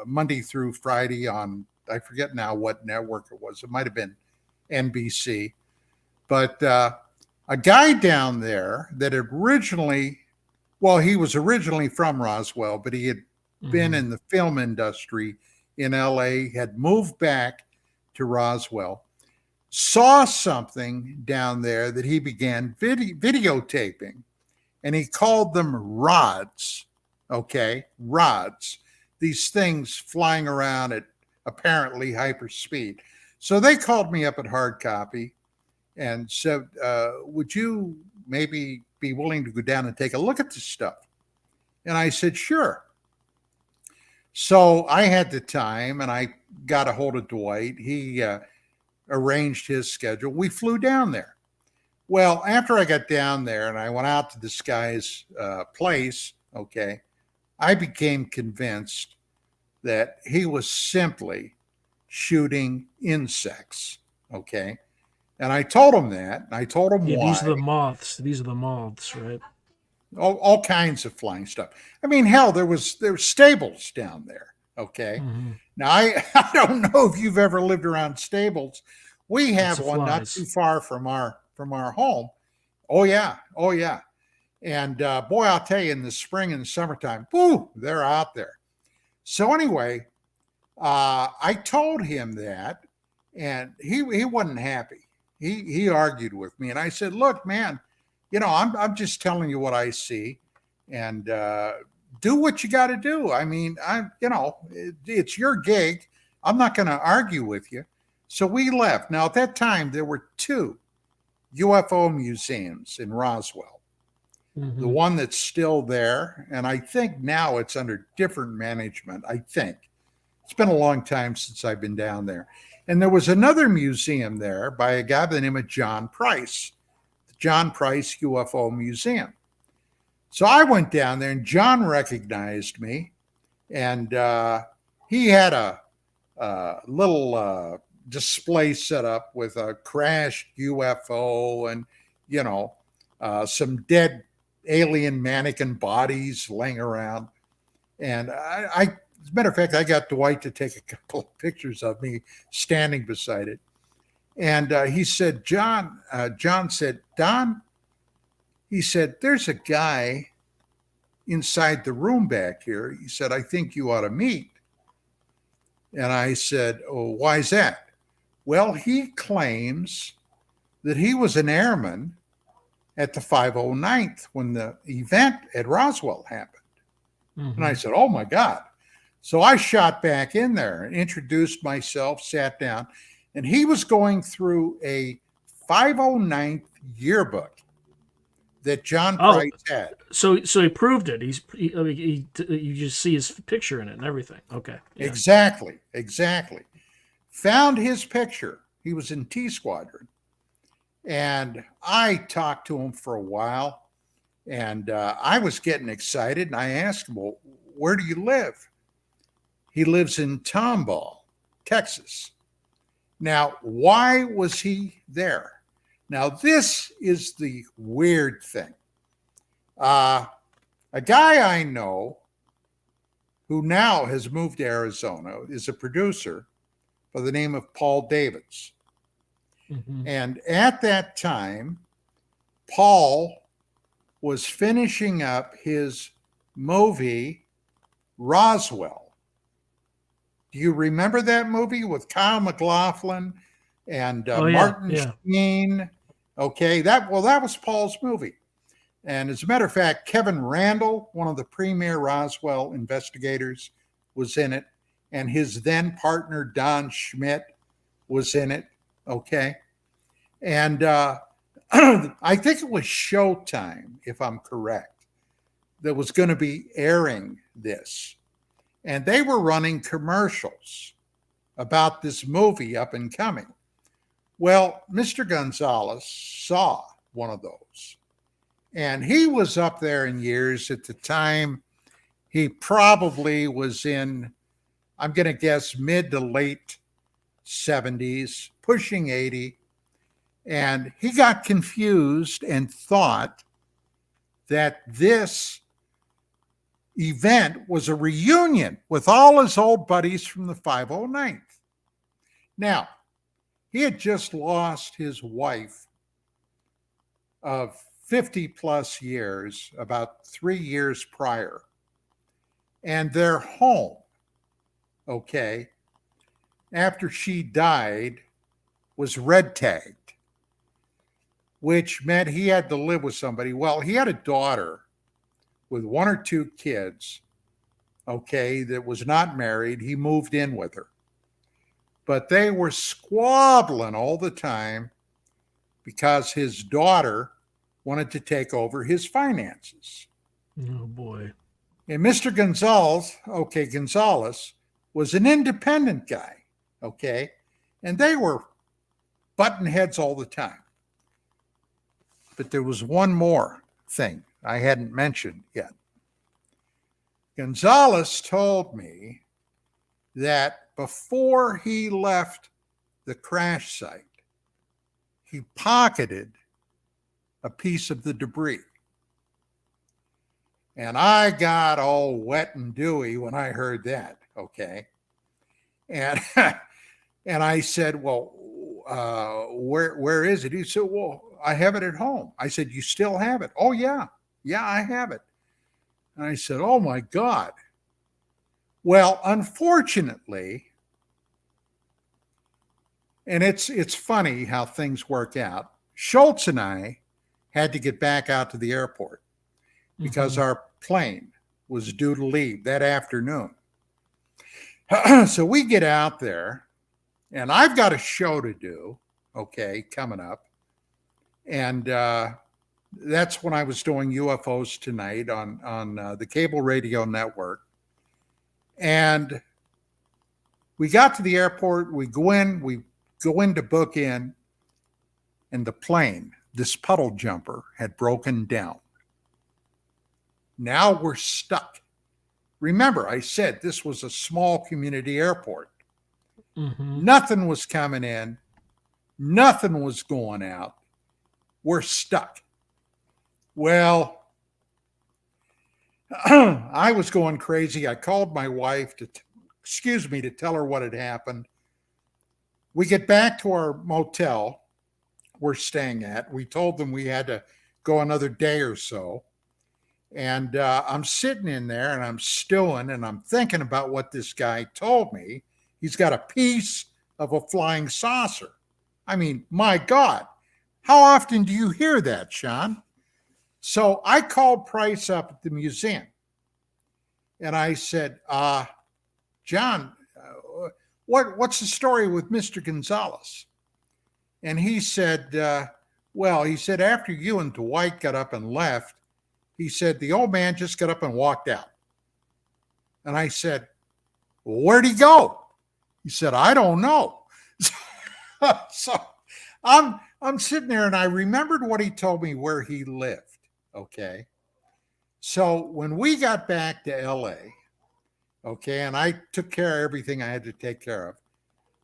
[SPEAKER 2] Monday through Friday on, I forget now what network it was. It might have been NBC. But a guy down there that originally, he was originally from Roswell, but he had been in the film industry in LA, had moved back to Roswell, saw something down there that he began videotaping, and he called them rods. Okay, rods. These things flying around at apparently hyper speed. So they called me up at Hard Copy and said, would you maybe be willing to go down and take a look at this stuff? And I said, sure. So I had the time, and I got a hold of Dwight. He arranged his schedule. We flew down there. Well, after I got down there and I went out to this guy's place, okay, I became convinced that he was simply shooting insects, okay? And I told him that, and I told him why.
[SPEAKER 1] These are the moths. These are the moths, right?
[SPEAKER 2] All kinds of flying stuff. I mean, hell, there were stables down there, okay? Now, I don't know if you've ever lived around stables. We have one not too far from our home. Oh, yeah. And boy, I'll tell you, in the spring and the summertime, whoo, they're out there. So anyway, I told him that, and he wasn't happy. He argued with me, and I said, look, man, I'm just telling you what I see, and do what you got to do. I mean, it's your gig. I'm not going to argue with you. So we left. Now, at that time, there were 2 UFO museums in Roswell. The one that's still there, and I think now it's under different management, I think. It's been a long time since I've been down there. And there was another museum there by a guy by the name of John Price, the John Price UFO Museum. So I went down there, and John recognized me, and he had a little display set up with a crashed UFO and, some dead alien mannequin bodies laying around. And I as a matter of fact, I got Dwight to take a couple of pictures of me standing beside it. And he said, John said, Don, he said, there's a guy inside the room back here. He said, I think you ought to meet. And I said, oh, why is that? Well, he claims that he was an airman at the 509th when the event at Roswell happened. And I said, oh my God. So I shot back in there and introduced myself, sat down, and he was going through a 509th yearbook that John Price had.
[SPEAKER 1] So he proved it. You just see his picture in it and everything. Okay.
[SPEAKER 2] Yeah. Exactly. Found his picture. He was in T Squadron. And I talked to him for a while, and I was getting excited, and I asked him, well, where do you live? He lives in Tomball, Texas. Now, why was he there? Now, this is the weird thing. A guy I know who now has moved to Arizona is a producer by the name of Paul Davids.
[SPEAKER 1] Mm-hmm.
[SPEAKER 2] And at that time, Paul was finishing up his movie Roswell. Do you remember that movie with Kyle MacLachlan and Martin Sheen? Okay, that was Paul's movie. And as a matter of fact, Kevin Randall, one of the premier Roswell investigators, was in it. And his then partner, Don Schmidt, was in it. Okay. And I think it was Showtime, if I'm correct, that was going to be airing this. And they were running commercials about this movie up and coming. Well, Mr. Gonzalez saw one of those. And he was up there in years. At the time, he probably was in, I'm going to guess, mid to late 70s, pushing 80. And he got confused and thought that this event was a reunion with all his old buddies from the 509th. Now, he had just lost his wife of 50 plus years, about 3 years prior. And their home, okay, after she died, was red tagged, which meant he had to live with somebody. Well, he had a daughter with 1 or 2 kids, okay, that was not married. He moved in with her. But they were squabbling all the time because his daughter wanted to take over his finances.
[SPEAKER 1] Oh, boy.
[SPEAKER 2] And Mr. Gonzalez was an independent guy, okay? And they were butting heads all the time. But there was one more thing I hadn't mentioned yet. Gonzalez told me that before he left the crash site, he pocketed a piece of the debris. And I got all wet and dewy when I heard that, okay? And and I said, well, where is it? He said, well, I have it at home. I said, you still have it? Oh, yeah. Yeah, I have it. And I said, oh, my God. Well, unfortunately, and it's funny how things work out, Schultz and I had to get back out to the airport because our plane was due to leave that afternoon. So we get out there, and I've got a show to do, okay, coming up. And that's when I was doing UFOs Tonight on the cable radio network. And we got to the airport, we go in to book in, and the plane, this puddle jumper, had broken down. Now we're stuck. Remember, I said this was a small community airport. Nothing was coming in. Nothing was going out. We're stuck. Well, I was going crazy. I called my wife to tell her what had happened. We get back to our motel we're staying at. We told them we had to go another day or so. And I'm sitting in there and I'm stewing and I'm thinking about what this guy told me. He's got a piece of a flying saucer. I mean, my God, how often do you hear that, Sean? So I called Price up at the museum and I said, John, what's the story with Mr. Gonzalez? And he said, well, he said, after you and Dwight got up and left, he said, the old man just got up and walked out. And I said, well, where'd he go? He said, I don't know. So I'm sitting there and I remembered what he told me where he lived. Okay. So when we got back to LA, Okay. And I took care of everything I had to take care of.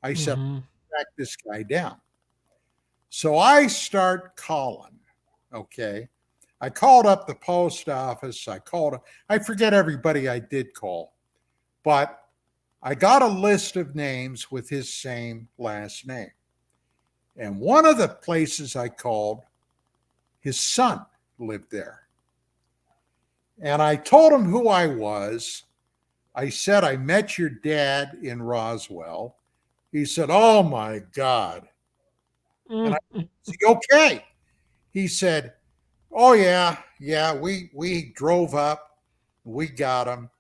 [SPEAKER 2] I said,
[SPEAKER 1] Mm-hmm.
[SPEAKER 2] track this guy down. So I start calling. Okay. I called up the post office. I forget everybody I did call, but I got a list of names with his same last name. And one of the places I called, his son lived there. And I told him who I was. I said, I met your dad in Roswell. He said, oh my God. And I
[SPEAKER 1] Mm-hmm.
[SPEAKER 2] said, okay. He said, oh yeah, we drove up, we got him,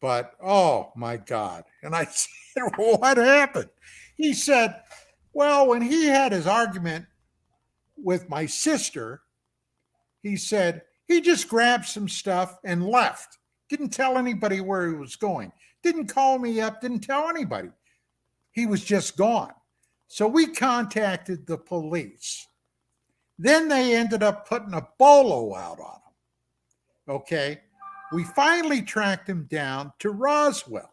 [SPEAKER 2] but oh my God. And I said, well, what happened? He said, well, when he had his argument with my sister, he said he just grabbed some stuff and left. Didn't tell anybody where he was going. Didn't call me up, didn't tell anybody. He was just gone. So we contacted the police. Then they ended up putting a bolo out on him. Okay. We finally tracked him down to Roswell.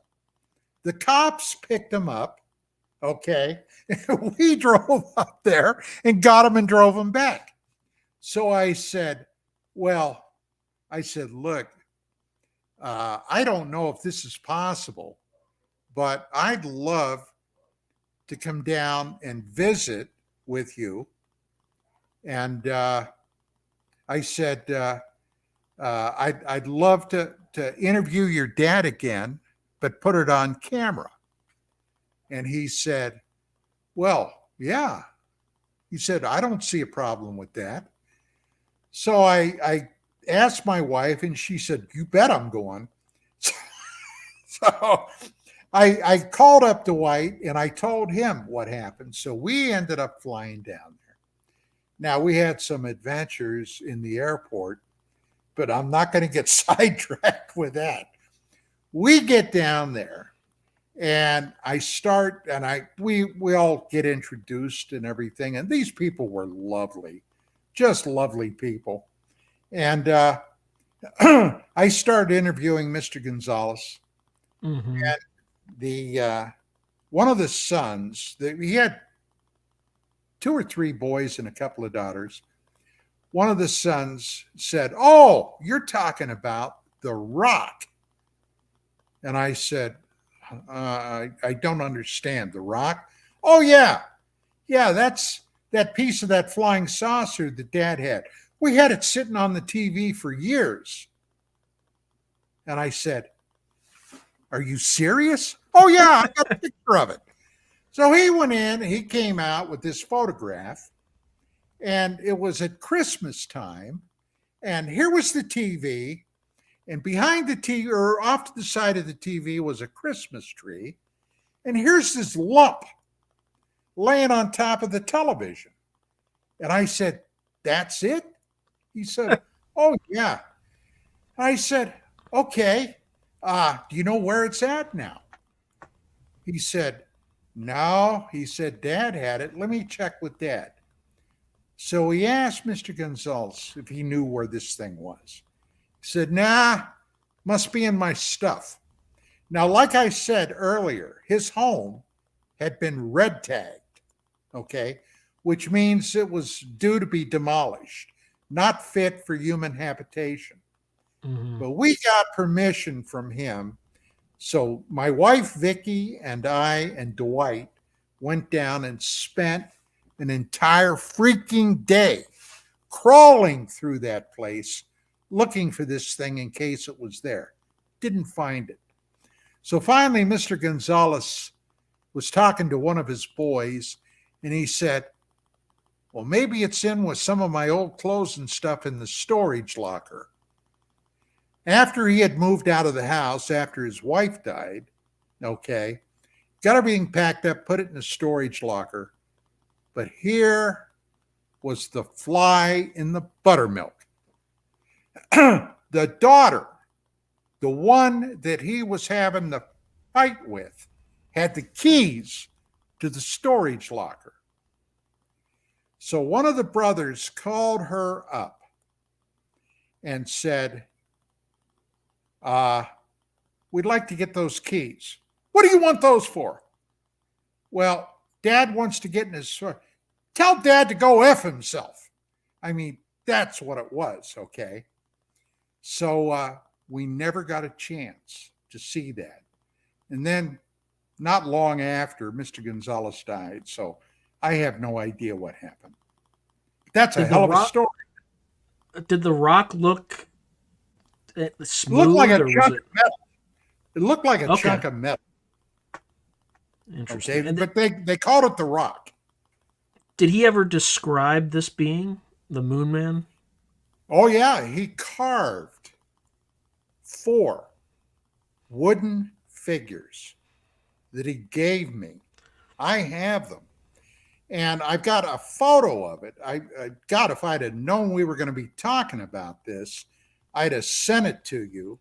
[SPEAKER 2] The cops picked him up. Okay. We drove up there and got him and drove him back. So I said, well, look, I don't know if this is possible, but I'd love to come down and visit with you. And I said, I'd love to interview your dad again, but put it on camera. And he said, well, yeah. He said, I don't see a problem with that. So I asked my wife, and she said, you bet I'm going. So I called up Dwight and I told him what happened. So we ended up flying down there. Now, we had some adventures in the airport, but I'm not going to get sidetracked with that. We get down there and we all get introduced and everything. And these people were lovely, just lovely people. And I started interviewing Mr. Gonzalez.
[SPEAKER 1] Mm-hmm.
[SPEAKER 2] And the one of the sons, he had 2 or 3 boys and a couple of daughters. One of the sons said, oh, you're talking about The Rock. And I said, I don't understand. The Rock? Oh, yeah. Yeah, that's that piece of that flying saucer that Dad had. We had it sitting on the TV for years. And I said, are you serious? Oh, yeah, I got a picture of it. So he went in, he came out with this photograph, and it was at Christmas time. And here was the TV. And behind the TV, or off to the side of the TV, was a Christmas tree. And here's this lump laying on top of the television. And I said, that's it? He said, oh, yeah. I said, okay. Do you know where it's at now? He said, no. He said, Dad had it. Let me check with Dad. So he asked Mr. Gonzalez if he knew where this thing was. He said, nah, must be in my stuff. Now, like I said earlier, his home had been red tagged, okay, which means it was due to be demolished, not fit for human habitation.
[SPEAKER 1] Mm-hmm.
[SPEAKER 2] But we got permission from him. So my wife, Vicky, and I and Dwight went down and spent an entire freaking day crawling through that place, looking for this thing in case it was there. Didn't find it. So finally, Mr. Gonzalez was talking to one of his boys, and he said, well, maybe it's in with some of my old clothes and stuff in the storage locker. After he had moved out of the house, after his wife died, okay, got everything packed up, put it in a storage locker. But here was the fly in the buttermilk. The daughter, the one that he was having the fight with, had the keys to the storage locker. So one of the brothers called her up and said, we'd like to get those keys. What do you want those for? Well, Dad wants to get in his... Tell Dad to go F himself. I mean, that's what it was, okay? So we never got a chance to see that. And then not long after, Mr. Gonzalez died. So I have no idea what happened. That's a hell of a story.
[SPEAKER 1] Did the rock look smooth?
[SPEAKER 2] It looked like a
[SPEAKER 1] or
[SPEAKER 2] chunk
[SPEAKER 1] was it...
[SPEAKER 2] of metal. It looked like a chunk of metal.
[SPEAKER 1] Interesting.
[SPEAKER 2] Okay, but they called it the rock.
[SPEAKER 1] Did he ever describe this being, the Moon Man?
[SPEAKER 2] Oh, yeah. He carved 4 wooden figures that he gave me. I have them. And I've got a photo of it. God, if I'd have known we were going to be talking about this, I'd have sent it to you.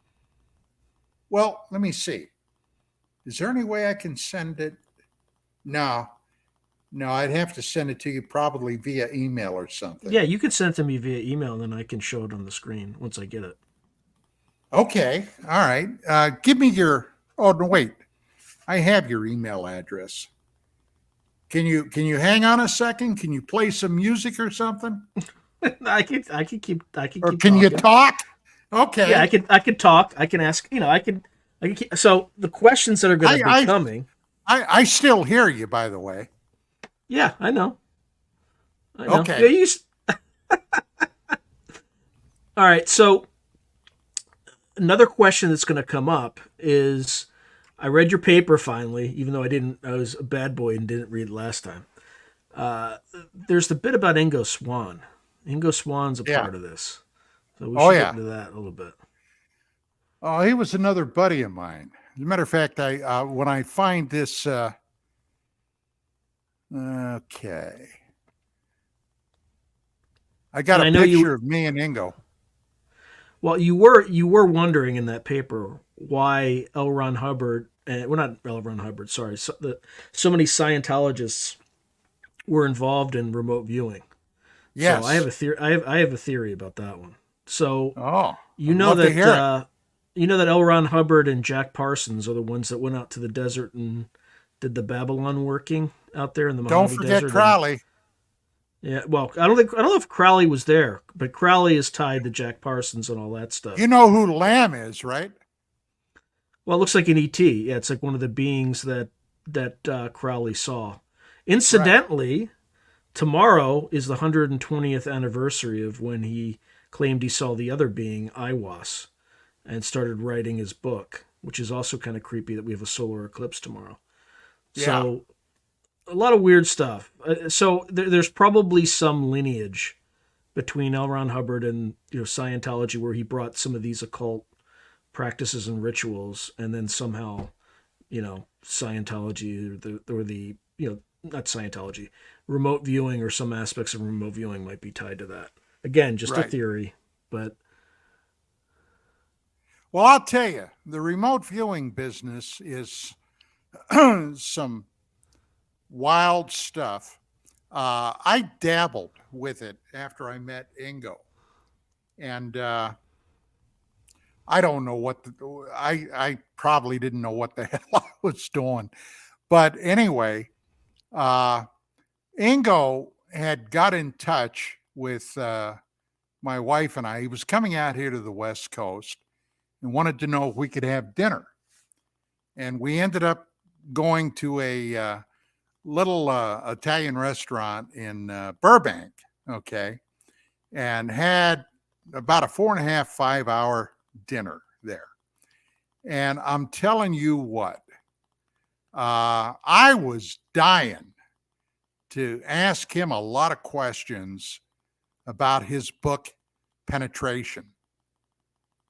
[SPEAKER 2] Well, let me see. Is there any way I can send it? No, I'd have to send it to you probably via email or something.
[SPEAKER 1] Yeah, you could send it to me via email, and then I can show it on the screen once I get it.
[SPEAKER 2] Okay, all right. Give me your... Oh, no, wait. I have your email address. Can you hang on a second? Can you play some music or something?
[SPEAKER 1] I can keep.
[SPEAKER 2] Or
[SPEAKER 1] can
[SPEAKER 2] can you talk? Okay.
[SPEAKER 1] Yeah, I could talk. I can ask. I can keep, so the questions that are going to be coming.
[SPEAKER 2] I still hear you, by the way.
[SPEAKER 1] Yeah, I know.
[SPEAKER 2] Okay.
[SPEAKER 1] Yeah, all right. So another question that's going to come up is, I read your paper finally, even though I was a bad boy and didn't read it last time. There's the bit about Ingo Swann. Ingo Swann's a part of this. So we should get into that a little bit.
[SPEAKER 2] Oh, he was another buddy of mine. As a matter of fact, when I find this, okay, I got a picture of me and Ingo.
[SPEAKER 1] Well, you were wondering in that paper why L. Ron Hubbard, not L. Ron Hubbard, sorry, so many Scientologists were involved in remote viewing.
[SPEAKER 2] Yes,
[SPEAKER 1] so I have a theory. I have a theory about that one. So, you
[SPEAKER 2] I'd
[SPEAKER 1] know
[SPEAKER 2] love to hear it.
[SPEAKER 1] You know that L. Ron Hubbard and Jack Parsons are the ones that went out to the desert and did the Babylon working out there in the Mojave
[SPEAKER 2] Don't forget
[SPEAKER 1] Desert.
[SPEAKER 2] Crowley.
[SPEAKER 1] Yeah, well, I don't know if Crowley was there, but Crowley is tied to Jack Parsons and all that stuff.
[SPEAKER 2] You know who Lamb is, right?
[SPEAKER 1] Well, it looks like an ET. Yeah, it's like one of the beings that Crowley saw. Incidentally, tomorrow is the 120th anniversary of when he claimed he saw the other being, Aiwass, and started writing his book, which is also kind of creepy that we have a solar eclipse tomorrow. Yeah. So a lot of weird stuff. So there's probably some lineage between L. Ron Hubbard and Scientology, where he brought some of these occult practices and rituals, and then somehow, Scientology or the not Scientology, remote viewing or some aspects of remote viewing might be tied to that. Again, just a theory, but.
[SPEAKER 2] Well, I'll tell you, the remote viewing business is some wild stuff. I dabbled with it after I met Ingo, and I don't know what I probably didn't know what the hell I was doing, but anyway, Ingo had got in touch with my wife and I. He was coming out here to the West Coast and wanted to know if we could have dinner. And we ended up going to a little Italian restaurant in Burbank, okay, and had about a 4.5, 5 hour dinner there. And I'm telling you what, I was dying to ask him a lot of questions about his book, Penetration.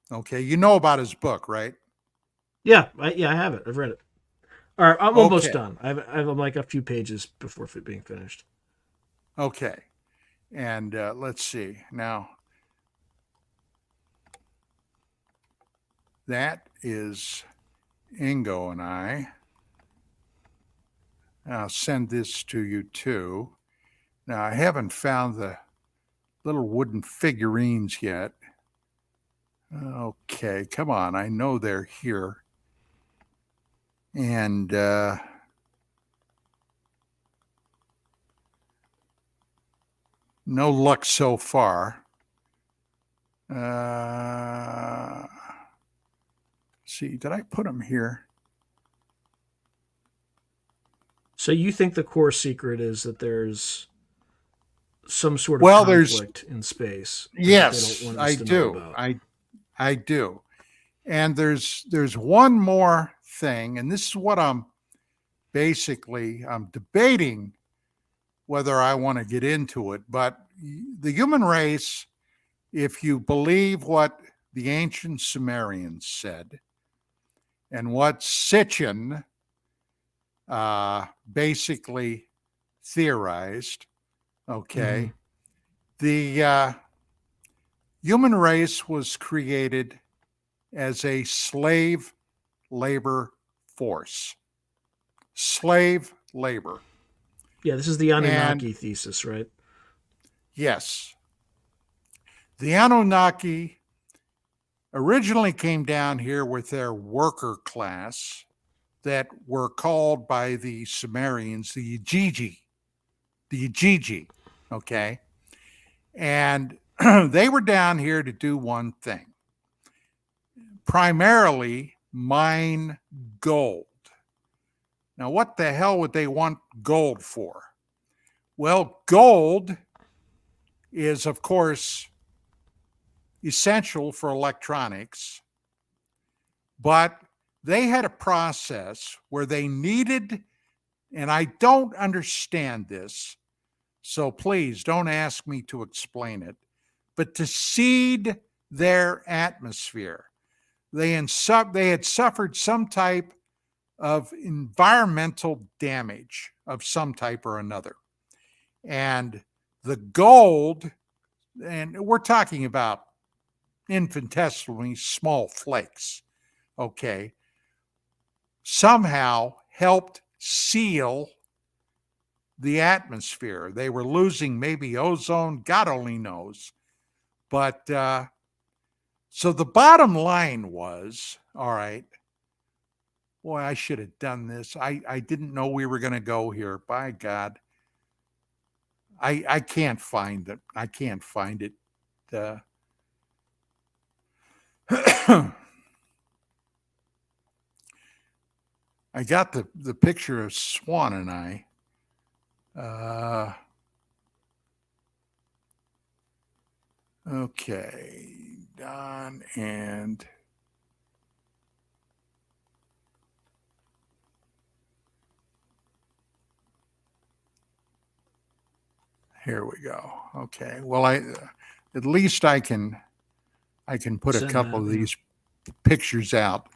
[SPEAKER 2] Okay, you know about his book, right?
[SPEAKER 1] Yeah, I have it. I've read it. All right, I'm almost done. I have like a few pages before being finished.
[SPEAKER 2] Okay, and let's see. Now, that is Ingo and I. I'll send this to you too. Now, I haven't found the little wooden figurines yet. Okay, come on. I know they're here. And no luck so far. See, did I put them here?
[SPEAKER 1] So you think the core secret is that there's some sort of
[SPEAKER 2] Well, there's
[SPEAKER 1] conflict in space that they
[SPEAKER 2] yes,
[SPEAKER 1] don't want
[SPEAKER 2] I
[SPEAKER 1] us to know
[SPEAKER 2] do.
[SPEAKER 1] about?
[SPEAKER 2] I do. And there's one more thing, and this is what I'm debating whether I want to get into it. But the human race, if you believe what the ancient Sumerians said and what Sitchin basically theorized, okay, the human race was created as a slave labor force. Slave labor.
[SPEAKER 1] Yeah, this is the
[SPEAKER 2] And
[SPEAKER 1] Anunnaki thesis, right?
[SPEAKER 2] yes, the Anunnaki originally came down here with their worker class that were called by the Sumerians the Igigi, okay? And they were down here to do one thing, primarily mine gold. Now, what the hell would they want gold for? Well, gold is, of course, essential for electronics, but they had a process where they needed, and I don't understand this, so please don't ask me to explain it, but to seed their atmosphere. They had suffered some type of environmental damage of some type or another. And the gold, and we're talking about infinitesimally small flakes, okay, somehow helped seal the atmosphere. They were losing maybe ozone, God only knows. But so the bottom line was, all right, boy, I should have done this. I didn't know we were going to go here. By God. I can't find it. I can't find it. I got the picture of Swan and I. Okay, Don and here we go. Okay, well, at least I can put a couple of these pictures out.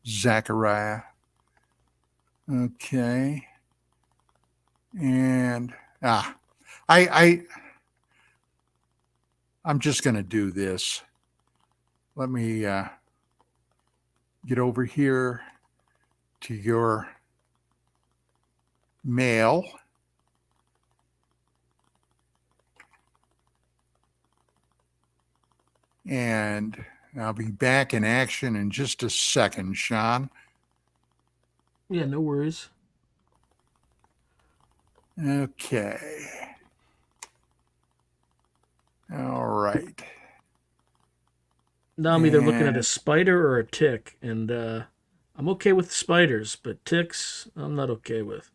[SPEAKER 2] Zachariah. Okay. And I'm just going to do this. Let me get over here to your mail. And I'll be back in action in just a second, Sean.
[SPEAKER 1] Yeah, no worries.
[SPEAKER 2] Okay. All right.
[SPEAKER 1] Now I'm either looking at a spider or a tick, and I'm okay with spiders, but ticks I'm not okay with.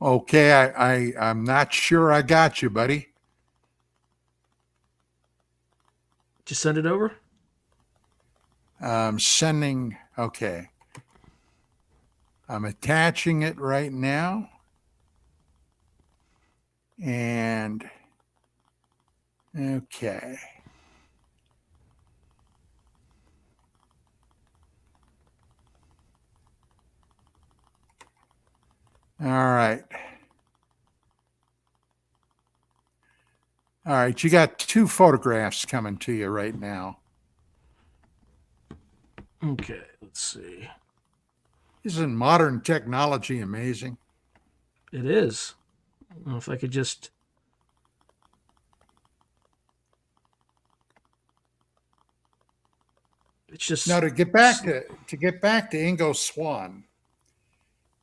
[SPEAKER 2] Okay, I'm not sure I got you, buddy.
[SPEAKER 1] Just send it over?
[SPEAKER 2] Sending, okay. I'm attaching it right now. And, okay. All right. All right, you got 2 photographs coming to you right now.
[SPEAKER 1] Okay, let's see.
[SPEAKER 2] Isn't modern technology amazing?
[SPEAKER 1] It is. I don't know if I could just It's just
[SPEAKER 2] Now to get back to Ingo Swann.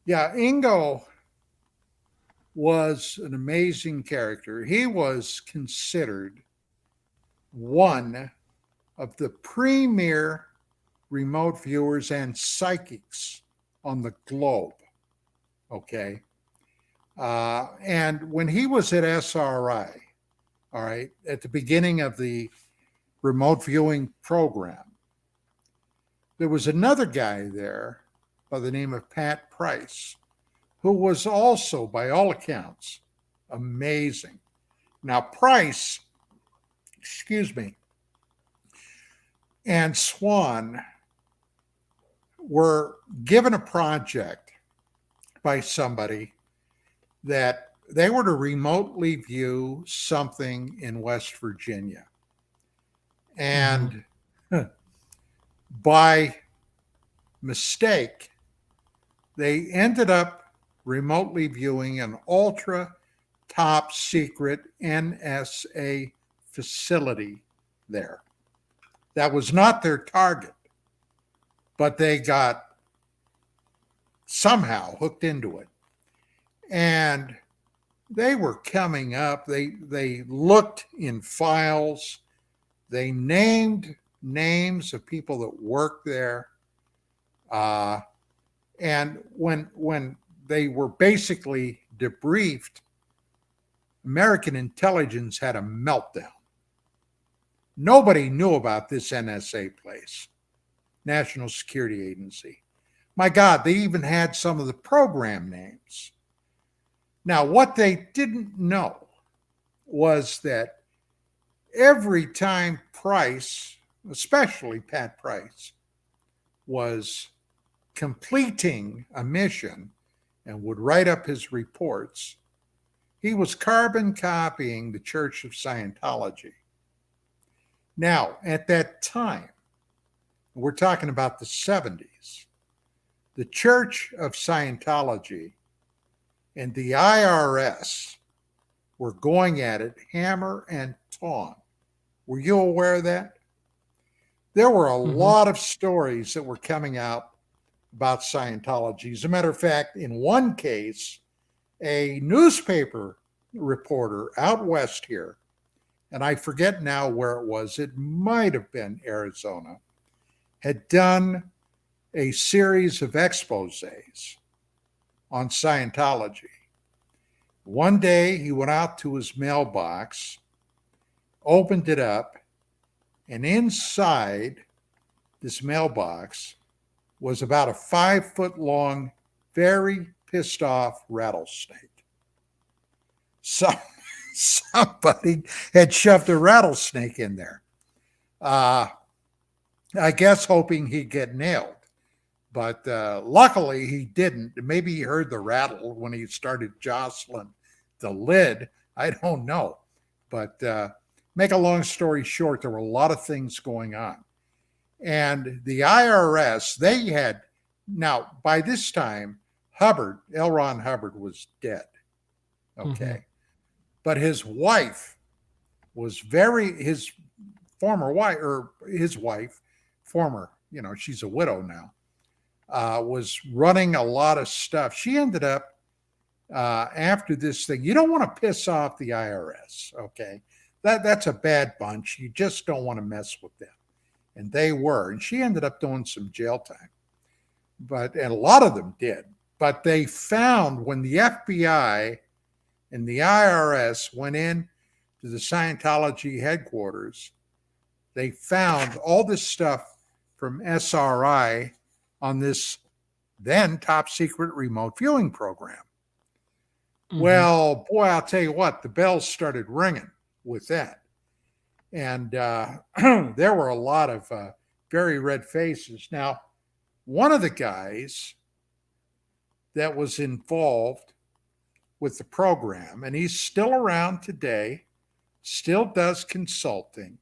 [SPEAKER 2] Yeah, Ingo was an amazing character. He was considered one of the premier remote viewers and psychics on the globe. Okay. And when he was at SRI, all right, at the beginning of the remote viewing program, there was another guy there by the name of Pat Price, who was also, by all accounts, amazing. Now, Price, excuse me, and Swann were given a project by somebody that they were to remotely view something in West Virginia. And by mistake, they ended up remotely viewing an ultra top secret NSA facility there. That was not their target, but they got somehow hooked into it. And they were coming up. They looked in files. They named names of people that worked there. And when they were basically debriefed, American intelligence had a meltdown. Nobody knew about this NSA place, National Security Agency. My God, they even had some of the program names. Now, what they didn't know was that every time Price, especially Pat Price, was completing a mission and would write up his reports, he was carbon copying the Church of Scientology. Now, at that time, we're talking about the 70s, the Church of Scientology and the IRS were going at it hammer and tong. Were you aware of that? There were a lot of stories that were coming out about Scientology. As a matter of fact, in one case, a newspaper reporter out west here, and I forget now where it was, it might have been Arizona, had done a series of exposés on Scientology. One day he went out to his mailbox, opened it up, and inside this mailbox was about a 5-foot long, very pissed off rattlesnake. So somebody had shoved a rattlesnake in there. I guess hoping he'd get nailed. But luckily he didn't. Maybe he heard the rattle when he started jostling the lid. I don't know. But make a long story short, there were a lot of things going on. And the IRS, they had, now by this time, L. Ron Hubbard was dead. Okay. But his wife was his former wife, she's a widow now, was running a lot of stuff. She ended up, after this thing, you don't want to piss off the IRS, okay? That's a bad bunch. You just don't want to mess with them. And they were. And she ended up doing some jail time. And a lot of them did. But they found when the FBI and the IRS went in to the Scientology headquarters, they found all this stuff from SRI on this then top secret remote viewing program. Well, boy, I'll tell you what, the bells started ringing with that. And there were a lot of very red faces. Now, one of the guys that was involved with the program, and he's still around today, still does consulting,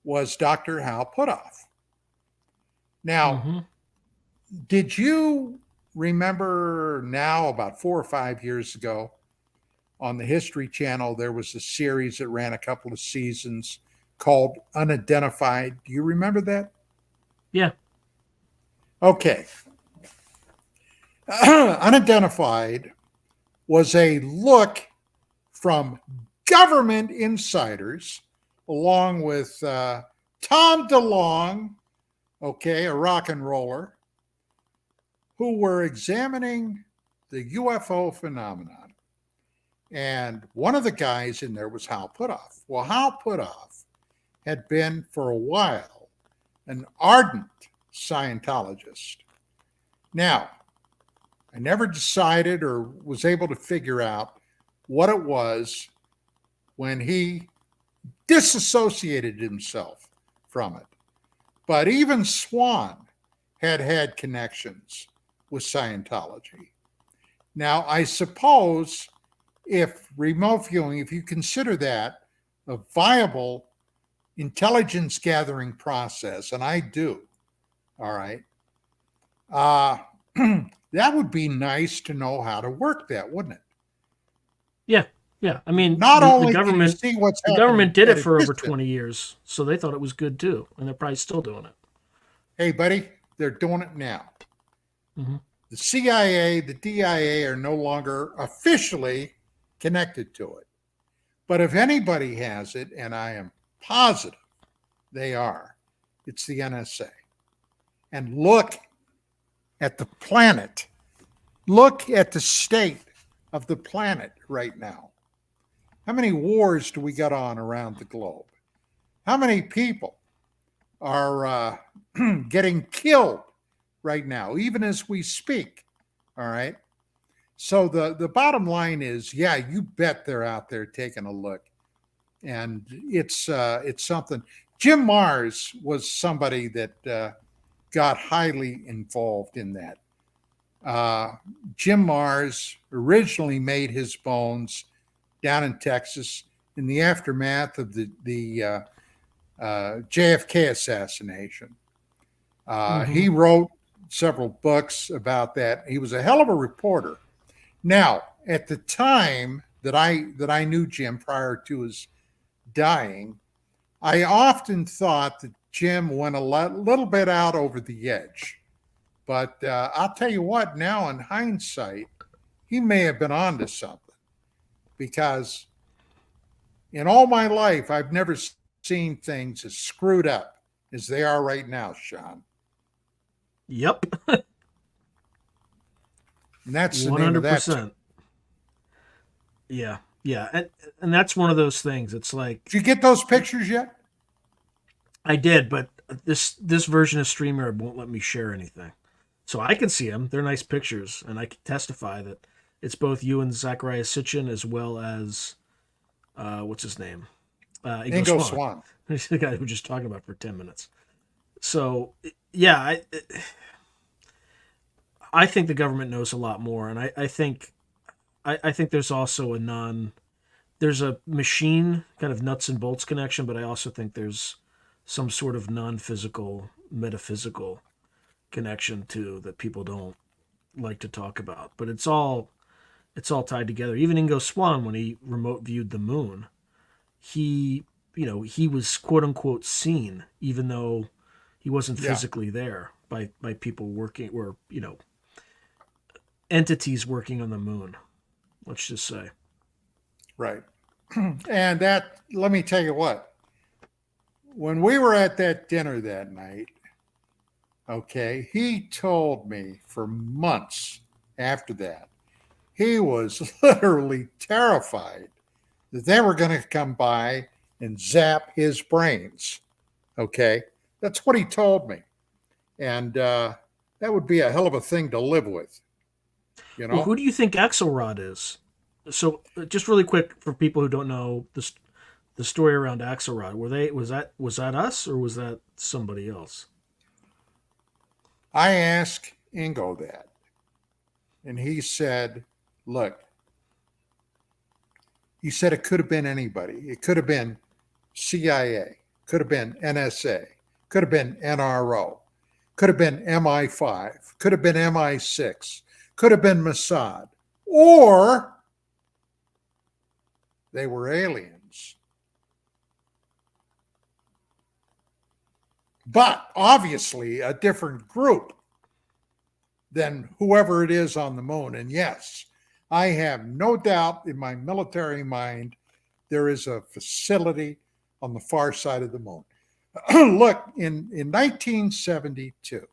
[SPEAKER 2] was Dr. Hal Puthoff. Now, did you remember now about 4 or 5 years ago on the History Channel, there was a series that ran a couple of seasons called Unidentified. Do you remember that?
[SPEAKER 1] Yeah.
[SPEAKER 2] Okay. Unidentified was a look from government insiders, along with Tom DeLonge, okay, a rock and roller, who were examining the UFO phenomenon. And one of the guys in there was Hal Puthoff. Well, Hal Puthoff had been for a while an ardent Scientologist. Now, I never decided or was able to figure out what it was when he disassociated himself from it. But even Swan had connections with Scientology. Now, I suppose if remote viewing, if you consider that a viable intelligence gathering process, and I do, all right, that would be nice to know how to work that, wouldn't it?
[SPEAKER 1] Yeah. Yeah. I mean,
[SPEAKER 2] Not
[SPEAKER 1] the
[SPEAKER 2] only can you
[SPEAKER 1] government
[SPEAKER 2] see what's
[SPEAKER 1] the
[SPEAKER 2] happening
[SPEAKER 1] government did
[SPEAKER 2] at
[SPEAKER 1] it
[SPEAKER 2] a
[SPEAKER 1] for over
[SPEAKER 2] distance.
[SPEAKER 1] 20 years, so they thought it was good too, and they're probably still doing it.
[SPEAKER 2] Hey, buddy, they're doing it now.
[SPEAKER 1] Mm-hmm.
[SPEAKER 2] The CIA, the DIA are no longer officially connected to it. But if anybody has it, and I am positive they are, it's the NSA. And look at the planet. Look at the state of the planet right now. How many wars do we got on around the globe? How many people are getting killed right now, even as we speak? All right. So the bottom line is, yeah, you bet they're out there taking a look, and it's something. Jim Mars was somebody that got highly involved in that. Jim Mars originally made his bones down in Texas in the aftermath of the JFK assassination. He wrote several books about that. He was a hell of a reporter. Now, at the time that I knew Jim prior to his dying, I often thought that Jim went a little bit out over the edge. But I'll tell you what, now in hindsight, he may have been onto something, because in all my life, I've never seen things as screwed up as they are right now, Sean.
[SPEAKER 1] Yep.
[SPEAKER 2] And that's the name of that.
[SPEAKER 1] 100%. Yeah. Yeah. And that's one of those things. It's like,
[SPEAKER 2] Did you get those pictures yet?
[SPEAKER 1] I did, but this version of StreamYard won't let me share anything. So I can see them. They're nice pictures, and I can testify that it's both you and Zachariah Sitchin, as well as what's his name?
[SPEAKER 2] Ingo Swann.
[SPEAKER 1] He's the guy we were just talking about for 10 minutes. So yeah, I think the government knows a lot more, and I think there's also there's a machine kind of nuts and bolts connection, but I also think there's some sort of non-physical, metaphysical connection too that people don't like to talk about. But it's all tied together. Even Ingo Swann, when he remote viewed the moon, he was quote unquote seen, even though he wasn't physically there by people working, or entities working on the moon. Let's just say.
[SPEAKER 2] Right. And that, let me tell you what, when we were at that dinner that night, okay, he told me for months after that, he was literally terrified that they were going to come by and zap his brains. Okay. That's what he told me. And that would be a hell of a thing to live with.
[SPEAKER 1] Well, who do you think Axelrod is? So, just really quick for people who don't know the story around Axelrod, was that us, or was that somebody else?
[SPEAKER 2] I asked Ingo that, and he said, "Look," he said, it could have been anybody. It could have been CIA, could have been NSA, could have been NRO, could have been MI5, could have been MI6, could have been Mossad, or they were aliens. but obviously a different group than whoever it is on the moon. And yes, I have no doubt in my military mind there is a facility on the far side of the moon. Look, in 1972,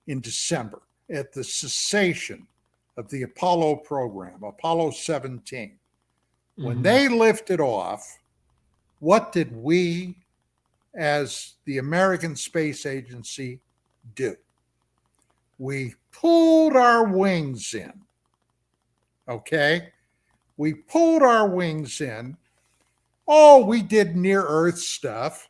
[SPEAKER 2] in December, at the cessation of the Apollo program, Apollo 17, when they lifted off, what did we as the American Space Agency do? We pulled our wings in. Okay? We pulled our wings in. Oh, we did near Earth stuff.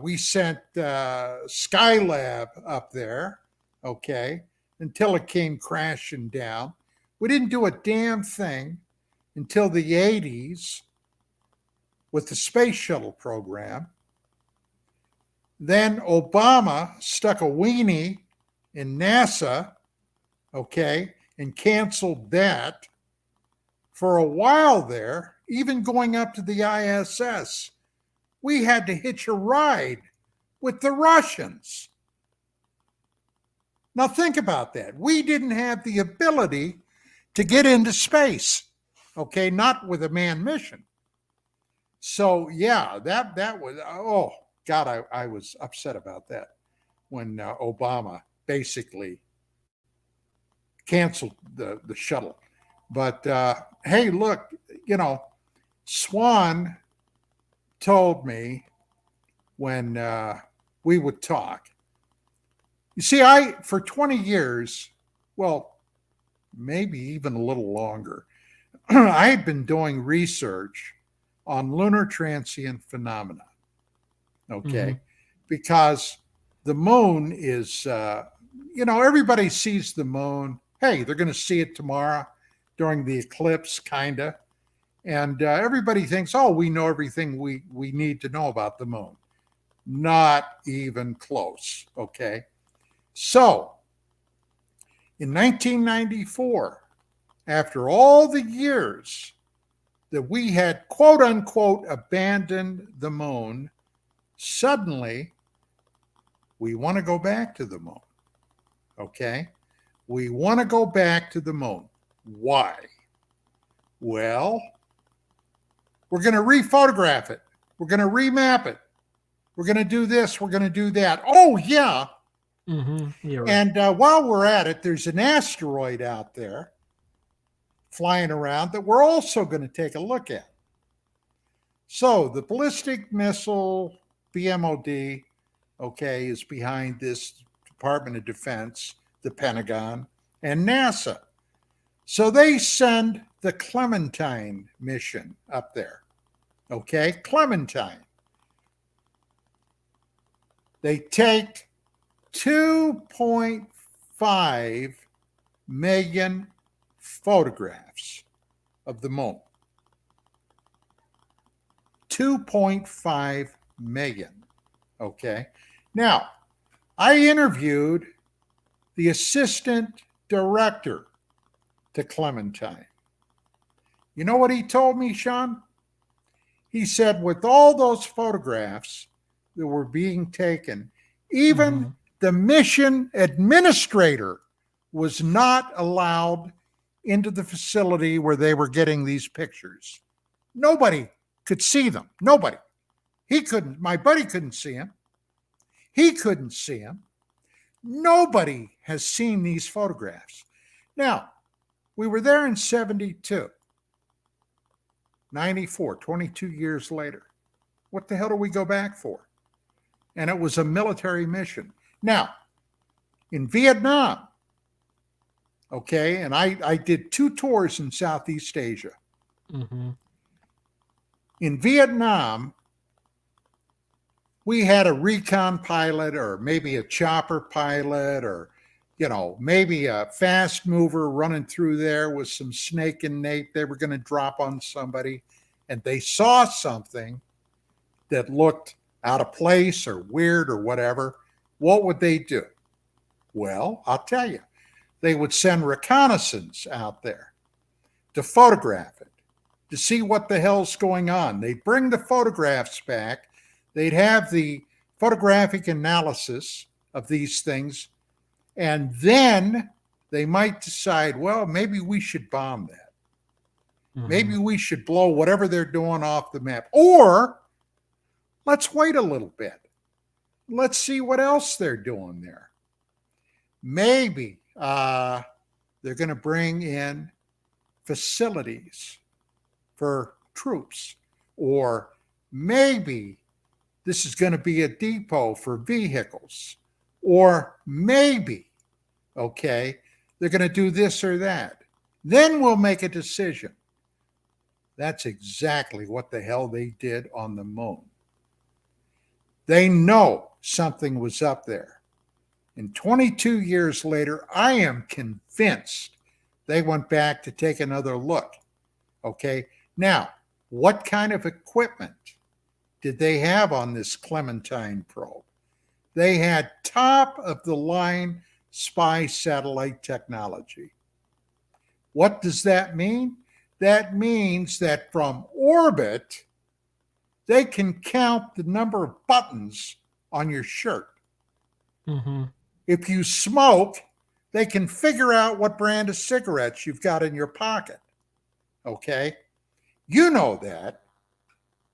[SPEAKER 2] We sent Skylab up there, okay, until it came crashing down. We didn't do a damn thing until the 80s with the space shuttle program. Then Obama stuck a weenie in NASA, okay, and canceled that for a while there, even going up to the ISS. We had to hitch a ride with the Russians. Now think about that. We didn't have the ability to get into space, okay, not with a manned mission. So yeah, that was, oh God, I was upset about that when Obama basically canceled the shuttle. But hey, look, you know, Swan told me when we would talk. You see, for 20 years, well, maybe even a little longer, I had been doing research on lunar transient phenomena. Okay. Because the moon is, everybody sees the moon. Hey, they're going to see it tomorrow during the eclipse, kind of. And everybody thinks, oh, we know everything we need to know about the moon. Not even close, okay? So, in 1994, after all the years that we had, quote unquote, abandoned the moon, suddenly we want to go back to the moon, okay? We want to go back to the moon. Why? Well, we're going to rephotograph it. We're going to remap it. We're going to do this. We're going to do that. Oh, yeah.
[SPEAKER 1] Yeah, right.
[SPEAKER 2] And while we're at it, there's an asteroid out there flying around that we're also going to take a look at. So the ballistic missile BMOD, okay, is behind this Department of Defense, the Pentagon, and NASA. So they send the Clementine mission up there. Okay, Clementine. They take 2.5 million photographs of the moon. 2.5 million. Okay. Now, I interviewed the assistant director to Clementine. You know what he told me, Sean? He said, with all those photographs that were being taken, even the mission administrator was not allowed into the facility where they were getting these pictures. Nobody could see them. Nobody. He couldn't. My buddy couldn't see him. He couldn't see him. Nobody has seen these photographs. Now, we were there in 72. 94, 22 years later. What the hell do we go back for? And it was a military mission. Now, in Vietnam, okay, and I did 2 tours in Southeast Asia. In Vietnam, we had a recon pilot or maybe a chopper pilot or, maybe a fast mover running through there with some snake and nape. They were going to drop on somebody and they saw something that looked out of place or weird or whatever. What would they do? Well, I'll tell you, they would send reconnaissance out there to photograph it, to see what the hell's going on. They'd bring the photographs back. They'd have the photographic analysis of these things, and then they might decide, well, maybe we should bomb that. Maybe we should blow whatever they're doing off the map. Or let's wait a little bit. Let's see what else they're doing there. Maybe they're going to bring in facilities for troops. Or maybe this is going to be a depot for vehicles. Or maybe, okay, they're going to do this or that. Then we'll make a decision. That's exactly what the hell they did on the moon. They know something was up there. And 22 years later, I am convinced they went back to take another look. Okay, now, what kind of equipment did they have on this Clementine probe? They had top of the line spy satellite technology. What does that mean? That means that from orbit, they can count the number of buttons on your shirt. If you smoke, they can figure out what brand of cigarettes you've got in your pocket. Okay? You know that.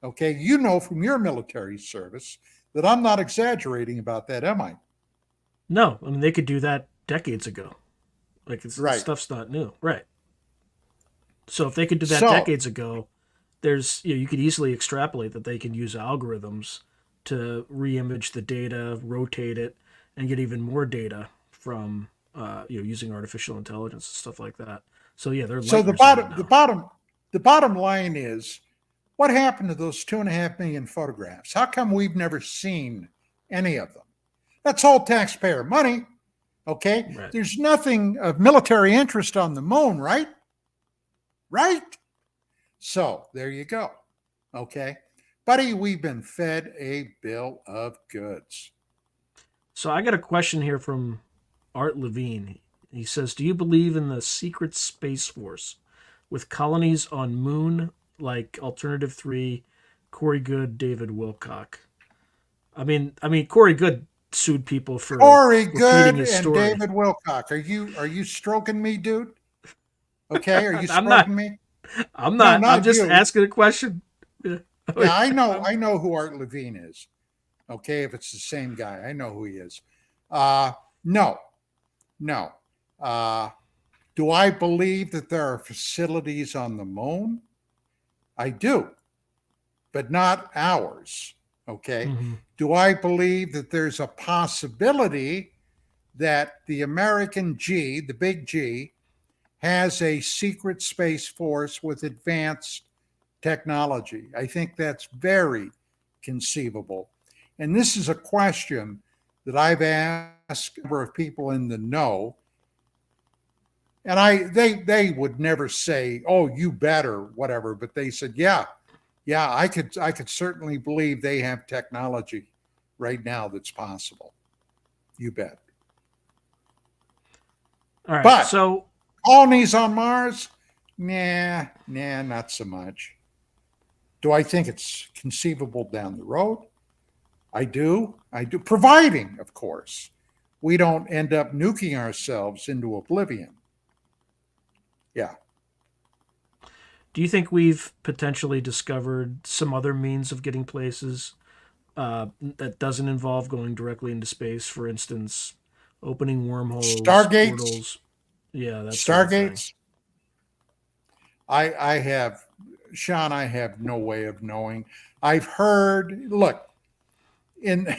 [SPEAKER 2] Okay? You know from your military service that I'm not exaggerating about that, am I?
[SPEAKER 1] No, I mean, they could do that decades ago. Like,
[SPEAKER 2] Right.
[SPEAKER 1] Stuff's not new. Right. So if they could do that decades ago, there's, you could easily extrapolate that they can use algorithms to re-image the data, rotate it, and get even more data from using artificial intelligence and stuff like that. So yeah, they're
[SPEAKER 2] so the bottom line is, what happened to those 2.5 million photographs? How come we've never seen any of them? That's all taxpayer money. Okay,
[SPEAKER 1] right.
[SPEAKER 2] There's nothing of military interest on the moon, right? Right? So there you go. Okay. Buddy, we've been fed a bill of goods.
[SPEAKER 1] So I got a question here from Art Levine. He says, do you believe in the secret space force with colonies on moon like Alternative 3, Corey Goode, David Wilcock? I mean, Corey Goode sued people for
[SPEAKER 2] Corey
[SPEAKER 1] repeating
[SPEAKER 2] Goode
[SPEAKER 1] his
[SPEAKER 2] and
[SPEAKER 1] story.
[SPEAKER 2] David Wilcock. Are you stroking me, dude? Okay, are you
[SPEAKER 1] I'm
[SPEAKER 2] stroking
[SPEAKER 1] not.
[SPEAKER 2] me?
[SPEAKER 1] I'm not.
[SPEAKER 2] No,
[SPEAKER 1] I'm just
[SPEAKER 2] you.
[SPEAKER 1] asking a question.
[SPEAKER 2] Yeah, I know who Art Levine is. Okay, if it's the same guy, I know who he is. No. Do I believe that there are facilities on the moon? I do, but not ours. Okay. Do I believe that there's a possibility that the American G, the big G, has a secret space force with advanced technology? I think that's very conceivable. And this is a question that I've asked a number of people in the know. And they would never say, "Oh, you bet," or whatever, but they said, yeah, I could certainly believe they have technology right now that's possible. You bet.
[SPEAKER 1] All right.
[SPEAKER 2] But
[SPEAKER 1] so
[SPEAKER 2] colonies on Mars, nah, not so much. Do I think it's conceivable down the road? I do, providing, of course, we don't end up nuking ourselves into oblivion. Yeah.
[SPEAKER 1] do you think we've potentially discovered some other means of getting places that doesn't involve going directly into space? For instance, opening wormholes,
[SPEAKER 2] Stargates.
[SPEAKER 1] portals. Yeah, that's
[SPEAKER 2] Stargates. I have, Sean, I have no way of knowing. I've heard, look, in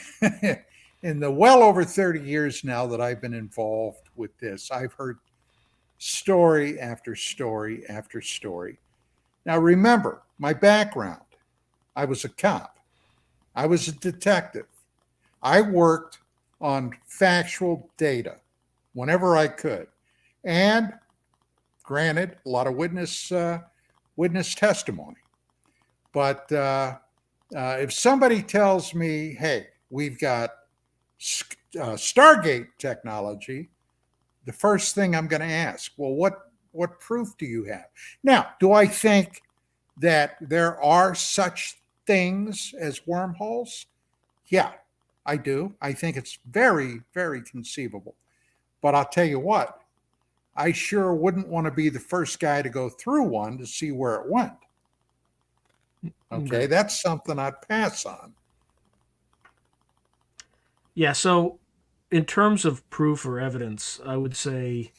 [SPEAKER 2] in the well over 30 years now that I've been involved with this, I've heard story after story after story. Now, remember my background. I was a cop. I was a detective. I worked on factual data whenever I could. And granted, a lot of witness testimony. But if somebody tells me, hey, we've got Stargate technology, the first thing I'm going to ask, well, what proof do you have? Now, do I think that there are such things as wormholes? Yeah, I do. I think it's very, very conceivable. But I'll tell you what, I sure wouldn't want to be the first guy to go through one to see where it went. Okay, that's something I'd pass on.
[SPEAKER 1] Yeah, so in terms of proof or evidence, I would say,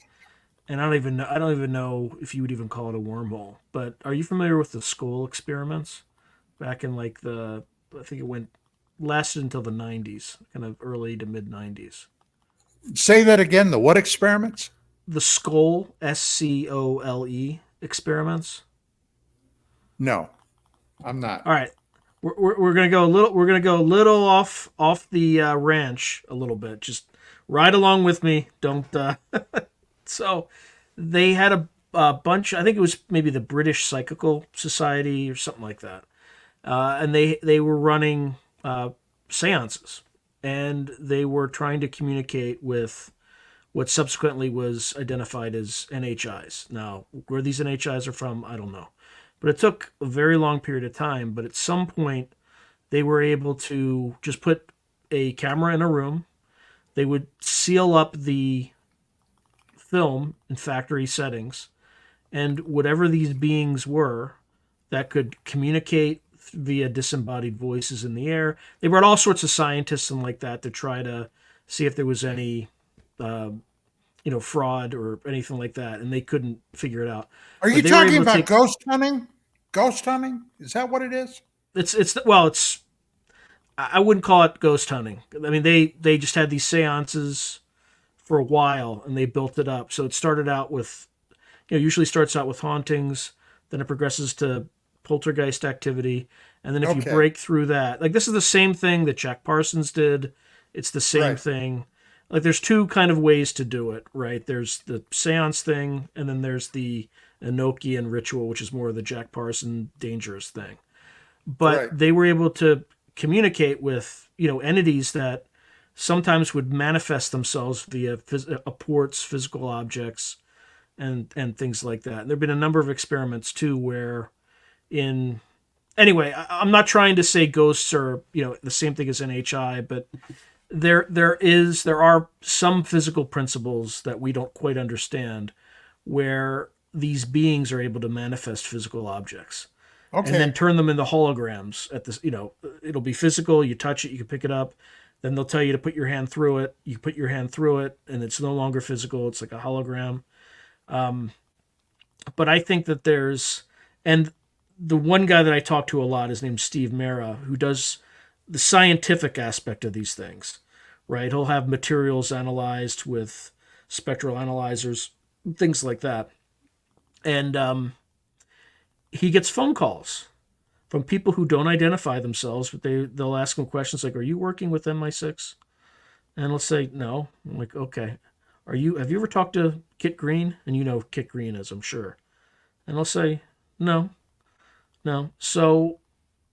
[SPEAKER 1] and I don't even know if you would even call it a wormhole, but are you familiar with the skull experiments back in like I think it lasted until the 90s, kind of early to mid 90s.
[SPEAKER 2] Say that again. The what experiments?
[SPEAKER 1] The skull, SCOLE experiments.
[SPEAKER 2] No, I'm not.
[SPEAKER 1] All right. We're gonna go a little. We're gonna go a little off the ranch a little bit. Just ride along with me. Don't. So, they had a bunch. I think it was maybe the British Psychical Society or something like that, and they were running seances, and they were trying to communicate with what subsequently was identified as NHIs. Now, where these NHIs are from, I don't know. But it took a very long period of time. But at some point, they were able to just put a camera in a room. They would seal up the film in factory settings. And whatever these beings were that could communicate via disembodied voices in the air, they brought all sorts of scientists and like that to try to see if there was any fraud or anything like that, and they couldn't figure it out.
[SPEAKER 2] Are you talking about ghost hunting? Ghost hunting? Is that what it is?
[SPEAKER 1] It's I wouldn't call it ghost hunting. I mean, they just had these seances for a while and they built it up. So it started out with, usually starts out with hauntings, then it progresses to poltergeist activity, and then if you break through that, like this is the same thing that Jack Parsons did. It's the same thing. Like there's two kind of ways to do it, right? There's the seance thing, and then there's the Enochian ritual, which is more of the Jack Parson dangerous thing. But they were able to communicate with, entities that sometimes would manifest themselves via apports, physical objects, and things like that. And there have been a number of experiments too where anyway, I'm not trying to say ghosts are, the same thing as NHI, but there are some physical principles that we don't quite understand where these beings are able to manifest physical objects and then turn them into holograms at this, it'll be physical. You touch it, you can pick it up. Then they'll tell you to put your hand through it. You put your hand through it and it's no longer physical. It's like a hologram. But I think that and the one guy that I talk to a lot is named Steve Mera, who does the scientific aspect of these things, right? He'll have materials analyzed with spectral analyzers, things like that. And he gets phone calls from people who don't identify themselves, but they'll ask him questions like, "Are you working with MI6?" And he'll say, "No." I'm like, "Okay. Have you ever talked to Kit Green?" And you know who Kit Green is, I'm sure. And he'll say, "No." So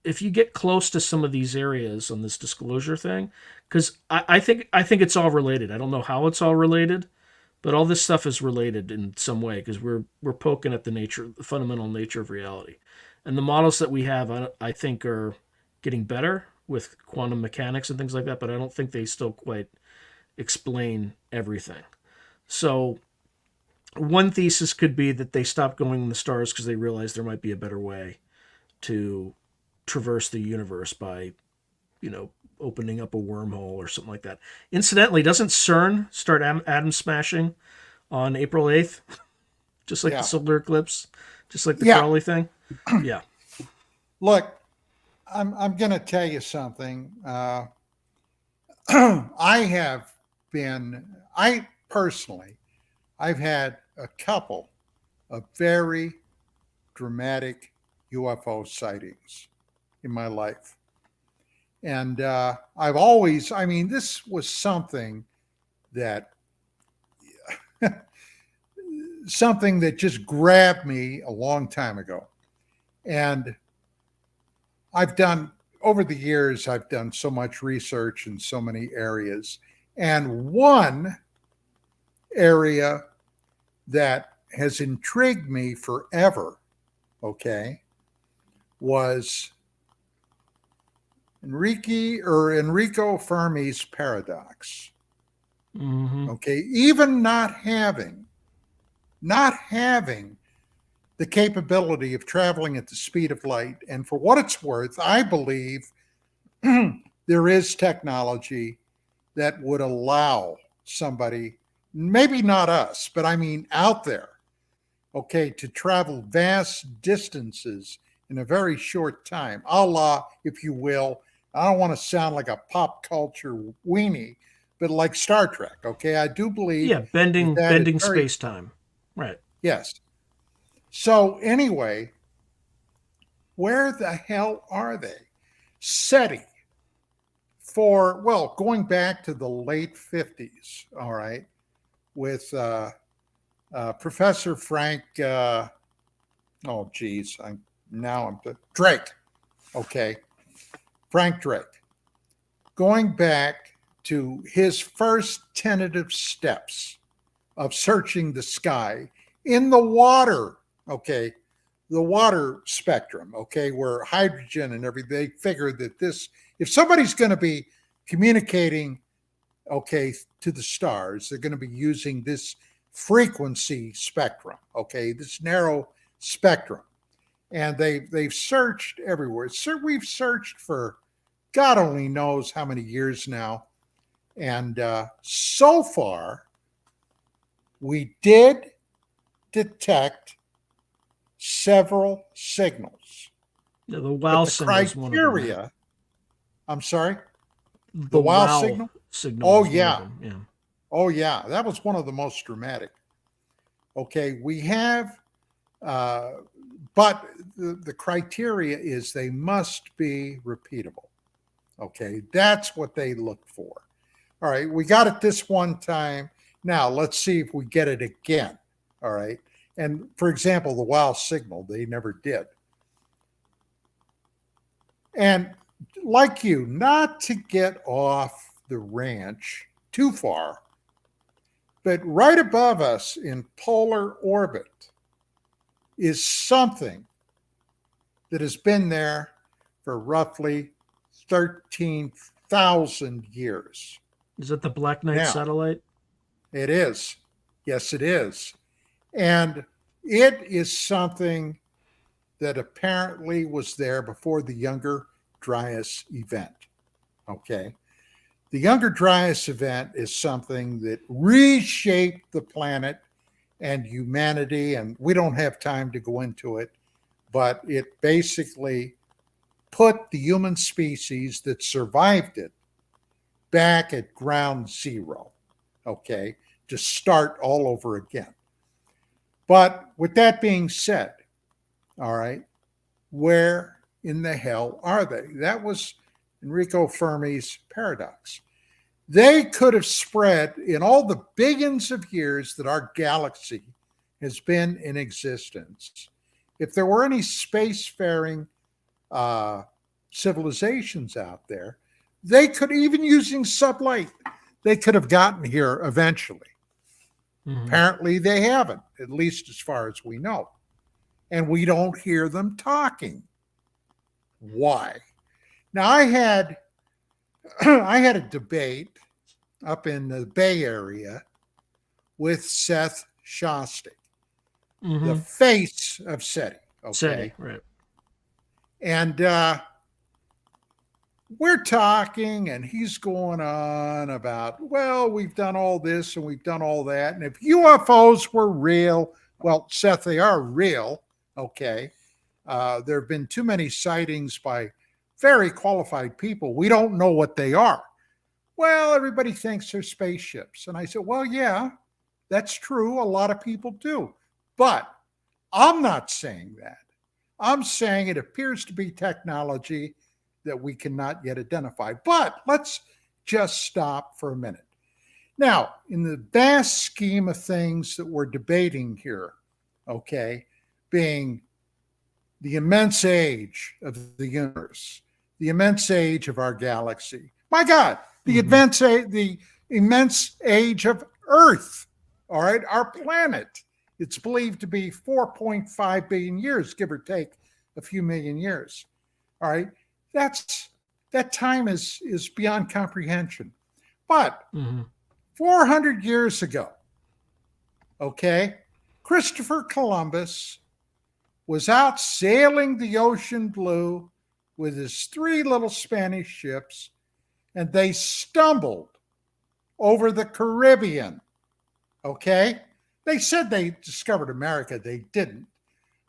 [SPEAKER 1] if you get close to some of these areas on this disclosure thing, because I think it's all related. I don't know how it's all related, but all this stuff is related in some way because we're poking at the fundamental nature of reality. And the models that we have, I think, are getting better with quantum mechanics and things like that, but I don't think they still quite explain everything. So one thesis could be that they stopped going in the stars because they realized there might be a better way to traverse the universe by, opening up a wormhole or something like that. Incidentally, doesn't CERN start atom smashing on April 8th? Just like the solar eclipse? Just like the Crowley thing? Yeah.
[SPEAKER 2] Look, I'm going to tell you something. I've had a couple of very dramatic UFO sightings in my life. And this was something that just grabbed me a long time ago. And over the years, I've done so much research in so many areas. And one area that has intrigued me forever, was Enrico Fermi's paradox.
[SPEAKER 1] Mm-hmm.
[SPEAKER 2] Okay, even not having the capability of traveling at the speed of light, and for what it's worth, I believe there is technology that would allow somebody, maybe not us, but I mean out there, okay, to travel vast distances in a very short time, a la, if you will, I don't want to sound like a pop culture weenie, but like Star Trek, okay? I do believe
[SPEAKER 1] Yeah, bending
[SPEAKER 2] that is
[SPEAKER 1] bending
[SPEAKER 2] very,
[SPEAKER 1] space time. Right.
[SPEAKER 2] yes. So, anyway, where the hell are they? SETI, well, going back to the late 50s, all right, with Professor Frank, oh, geez, I'm Drake, okay, Frank Drake, going back to his first tentative steps of searching the sky in the water, okay, the water spectrum, okay, where hydrogen and everything, they figured that this, if somebody's going to be communicating, okay, to the stars, they're going to be using this frequency spectrum, okay, this narrow spectrum. And they've searched everywhere. So we've searched for God only knows how many years now. And so far, we did detect several signals.
[SPEAKER 1] Yeah, the
[SPEAKER 2] But
[SPEAKER 1] wow
[SPEAKER 2] the
[SPEAKER 1] signal is one of them. Right?
[SPEAKER 2] criteria, I'm sorry,
[SPEAKER 1] The
[SPEAKER 2] the wow
[SPEAKER 1] wow
[SPEAKER 2] signal?
[SPEAKER 1] signal
[SPEAKER 2] Oh,
[SPEAKER 1] is one of
[SPEAKER 2] yeah.
[SPEAKER 1] them. Yeah.
[SPEAKER 2] Oh, yeah. That was one of the most dramatic. Okay. We have, but the criteria is they must be repeatable. Okay. That's what they look for. All right. We got it this one time. Now let's see if we get it again. All right. And for example, the wow signal, they never did. And like you, not to get off the ranch too far, but right above us in polar orbit is something that has been there for roughly 13,000 years.
[SPEAKER 1] Is it the Black Knight
[SPEAKER 2] Now,
[SPEAKER 1] satellite?
[SPEAKER 2] it is. Yes, it is. And it is something that apparently was there before the Younger Dryas event. Okay. The Younger Dryas event is something that reshaped the planet and humanity, and we don't have time to go into it, but it basically put the human species that survived it back at ground zero, okay, to start all over again. But with that being said, all right, where in the hell are they? That was Enrico Fermi's paradox. They could have spread in all the billions of years that our galaxy has been in existence. If there were any spacefaring civilizations out there, they could, even using sublight, they could have gotten here eventually. Mm-hmm. Apparently, they haven't, at least as far as we know. And we don't hear them talking. Why? Now, I had a debate up in the Bay Area with Seth Shostak, the face of SETI. Okay,
[SPEAKER 1] SETI, right?
[SPEAKER 2] And we're talking, and he's going on about, well, we've done all this and we've done all that, and if UFOs were real, well, Seth, they are real. Okay, there have been too many sightings by very qualified people. We don't know what they are. Well, everybody thinks they're spaceships. And I said, well, yeah, that's true. A lot of people do. But I'm not saying that. I'm saying it appears to be technology that we cannot yet identify. But let's just stop for a minute. Now, in the vast scheme of things that we're debating here, okay, being the immense age of the universe, the immense age of our galaxy, my God, the immense age of Earth, all right, our planet. It's believed to be 4.5 billion years, give or take a few million years. All right, that's That time is beyond comprehension. But
[SPEAKER 1] Mm-hmm.
[SPEAKER 2] 400 years ago, okay, Christopher Columbus was out sailing the ocean blue with his three little Spanish ships, and they stumbled over the Caribbean. Okay? They said they discovered America. They didn't.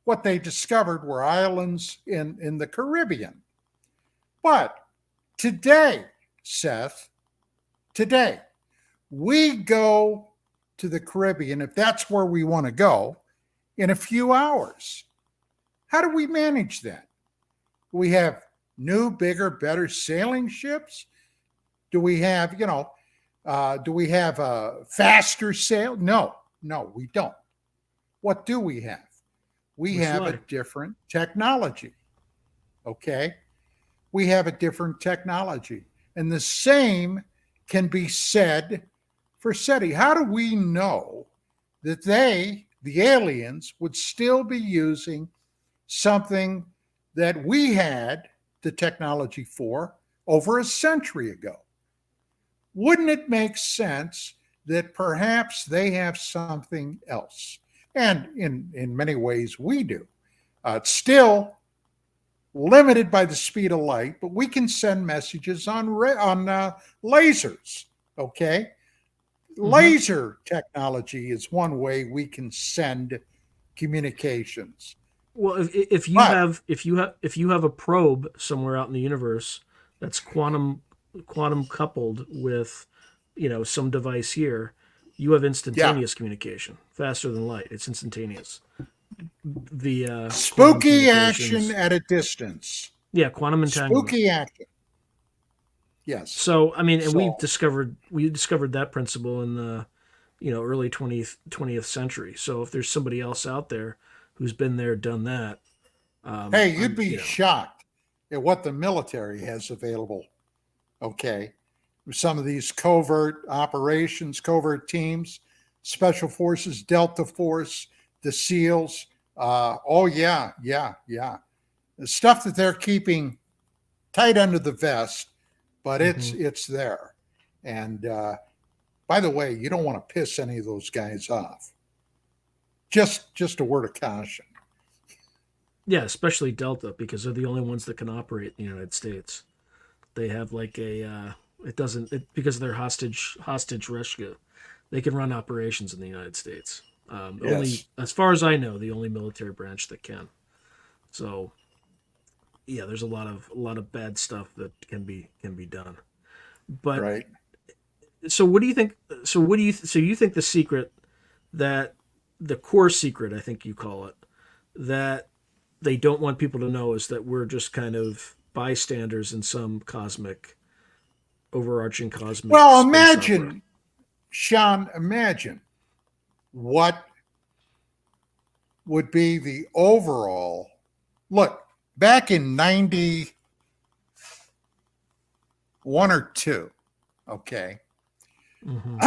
[SPEAKER 2] What they discovered were islands in the Caribbean. But today, Seth, today, we go to the Caribbean, if that's where we want to go, in a few hours. How do we manage that? We have new, bigger, better sailing ships? Do we have, do we have a faster sail? No, we don't. What do we have? We have a different technology. Okay? We have a different technology. And the same can be said for SETI. How do we know that the aliens, would still be using something that we had the technology for over a century ago? Wouldn't it make sense that perhaps they have something else? And in many ways, we do. It's still limited by the speed of light, but we can send messages on lasers, okay? Mm-hmm. Laser technology is one way we can send communications.
[SPEAKER 1] Well, if you have a probe somewhere out in the universe that's quantum coupled with, some device here, you have instantaneous communication, faster than light. It's instantaneous. Via
[SPEAKER 2] spooky action at a distance.
[SPEAKER 1] Yeah, quantum entanglement.
[SPEAKER 2] Spooky action. Yes.
[SPEAKER 1] So I mean, and we discovered that principle in the early 20th century. So if there's somebody else out there who's been there, done that,
[SPEAKER 2] hey, you'd be shocked at what the military has available. Okay, some of these covert operations, covert teams, special forces, Delta Force, the SEALs. The stuff that they're keeping tight under the vest, but it's there. And by the way, you don't want to piss any of those guys off. Just a word of caution.
[SPEAKER 1] Yeah, especially Delta, because they're the only ones that can operate in the United States. They have like because of their hostage rescue, they can run operations in the United States. Yes. Only, as far as I know, the only military branch that can. So, yeah, there's a lot of bad stuff that can be done. But
[SPEAKER 2] right.
[SPEAKER 1] So what do you think? So you think the secret, that the core secret, I think you call it, that they don't want people to know, is that we're just kind of bystanders in some overarching cosmic.
[SPEAKER 2] Well, imagine, Sean, what would be the overall look back in 91 or 2. Okay. Mm-hmm.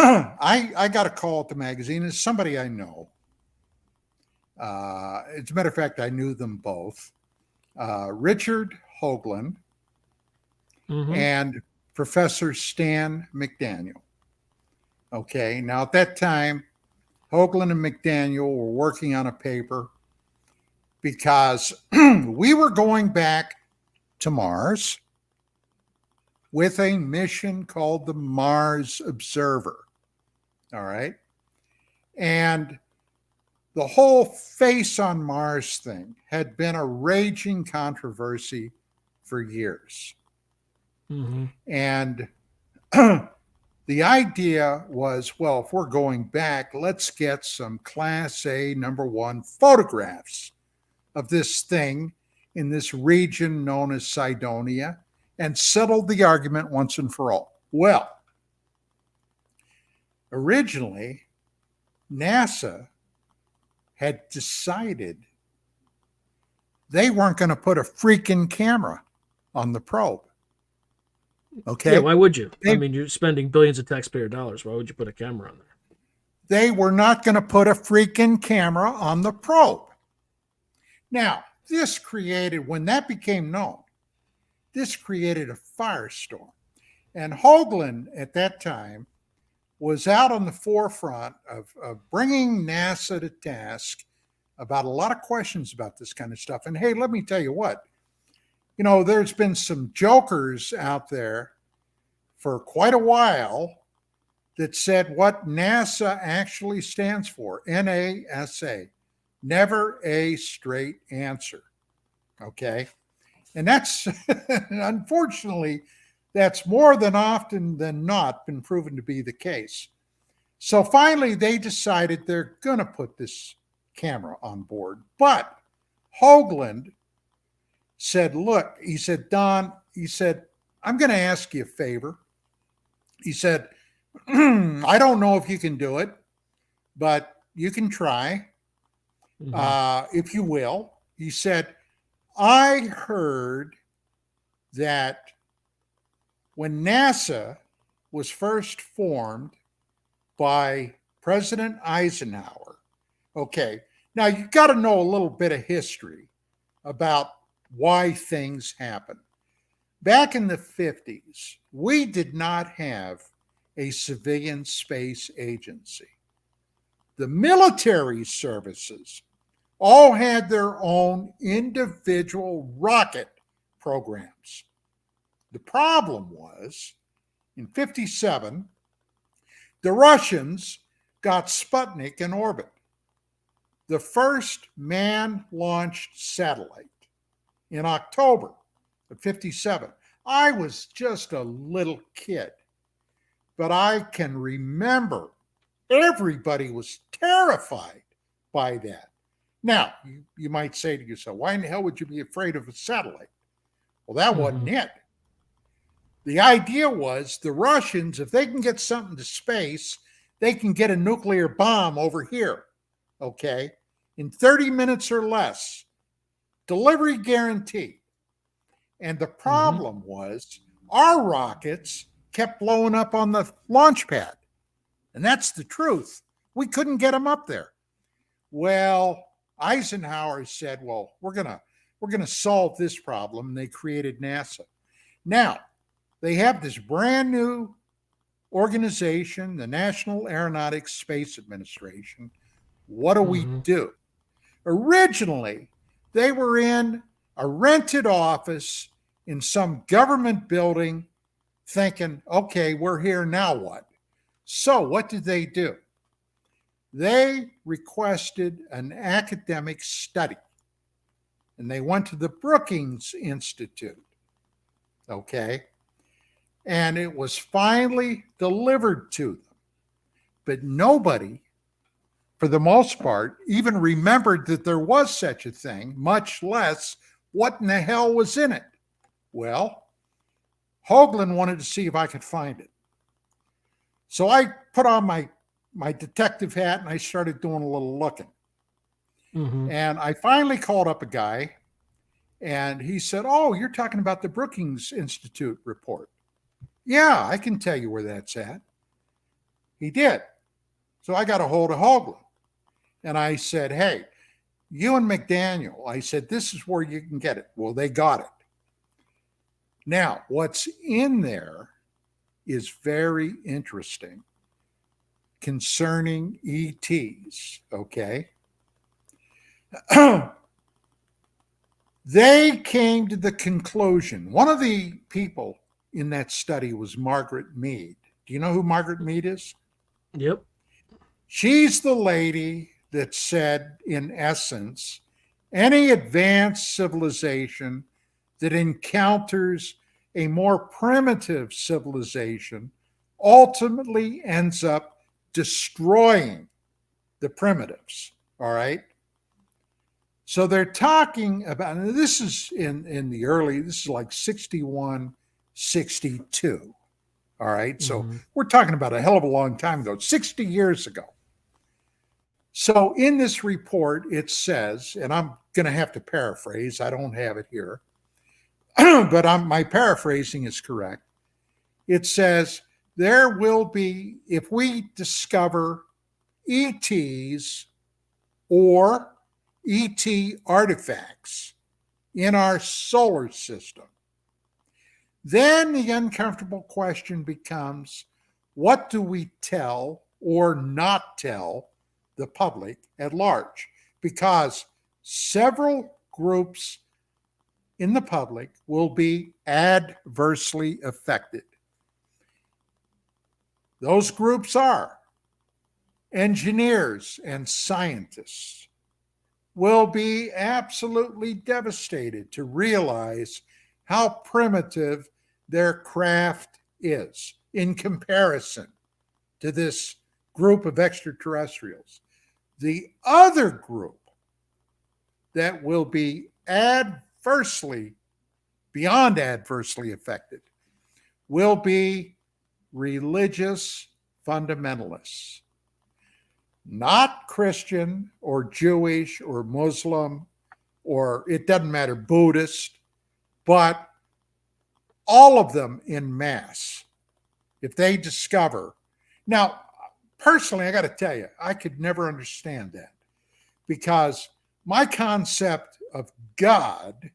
[SPEAKER 2] I got a call at the magazine. It's somebody I know. As a matter of fact, I knew them both. Richard Hoagland and Professor Stan McDaniel. Okay. Now, at that time, Hoagland and McDaniel were working on a paper because we were going back to Mars with a mission called the Mars Observer. All right. And the whole face on Mars thing had been a raging controversy for years. Mm-hmm. And the idea was, well, if we're going back, let's get some Class A #1 photographs of this thing in this region known as Cydonia and settle the argument once and for all. Well, originally, NASA had decided they weren't going to put a freaking camera on the probe. Okay.
[SPEAKER 1] Yeah, why would you? I mean, you're spending billions of taxpayer dollars. Why would you put a camera on there?
[SPEAKER 2] They were not going to put a freaking camera on the probe. Now, this created, when that became known, This created a firestorm. And Hoagland at that time was out on the forefront of bringing NASA to task about a lot of questions about this kind of stuff. And hey, let me tell you what, there's been some jokers out there for quite a while that said what NASA actually stands for, NASA, never a straight answer. Okay. And that's, unfortunately, that's more than often than not been proven to be the case. So finally, they decided they're going to put this camera on board. But Hoagland said, look, he said, Don, he said, I'm going to ask you a favor. He said, I don't know if you can do it, but you can try, if you will. He said, I heard that when NASA was first formed by President Eisenhower, okay, now you've got to know a little bit of history about why things happen. Back in the 50s, we did not have a civilian space agency. The military services all had their own individual rocket programs. The problem was, in 57, the Russians got Sputnik in orbit, the first man-launched satellite, in October of 57. I was just a little kid, but I can remember everybody was terrified by that. Now, you might say to yourself, why in the hell would you be afraid of a satellite? Well, that wasn't it. The idea was the Russians, if they can get something to space, they can get a nuclear bomb over here, okay, in 30 minutes or less. Delivery guaranteed. And the problem was our rockets kept blowing up on the launch pad. And that's the truth. We couldn't get them up there. Well, Eisenhower said, well, we're gonna solve this problem. And they created NASA. Now, they have this brand new organization, the National Aeronautics Space Administration. What do we do? Originally, they were in a rented office in some government building thinking, okay, we're here, now what? So what did they do? They requested an academic study, and they went to the Brookings Institute, okay? And it was finally delivered to them. But nobody, for the most part, even remembered that there was such a thing, much less what in the hell was in it. Well, Hoagland wanted to see if I could find it. So I put on my detective hat and I started doing a little looking. And I finally called up a guy and he said, oh, you're talking about the Brookings Institute report. Yeah, I can tell you where that's at. He did. So I got a hold of Hoagland. And I said, hey, you and McDaniel, I said, this is where you can get it. Well, they got it. Now, what's in there is very interesting concerning ETs, okay? They came to the conclusion, one of the people in that study was Margaret Mead. Do you know who Margaret Mead is?
[SPEAKER 1] Yep.
[SPEAKER 2] She's the lady that said, in essence, any advanced civilization that encounters a more primitive civilization ultimately ends up destroying the primitives, all right? So they're talking about, and this is in the early, this is like 61, 62, all right? So we're talking about a hell of a long time ago, 60 years ago. So in this report, it says, and I'm going to have to paraphrase, I don't have it here, but my paraphrasing is correct. It says, there will be, if we discover ETs or ET artifacts in our solar system, Then the uncomfortable question becomes, what do we tell or not tell the public at large? Because several groups in the public will be adversely affected. Those groups are engineers and scientists will be absolutely devastated to realize how primitive their craft is in comparison to this group of extraterrestrials. The other group that will be beyond adversely affected, will be religious fundamentalists. Not Christian or Jewish or Muslim, or it doesn't matter, Buddhist, but all of them in mass. If they discover. Now, personally, I got to tell you, I could never understand that, because my concept of God,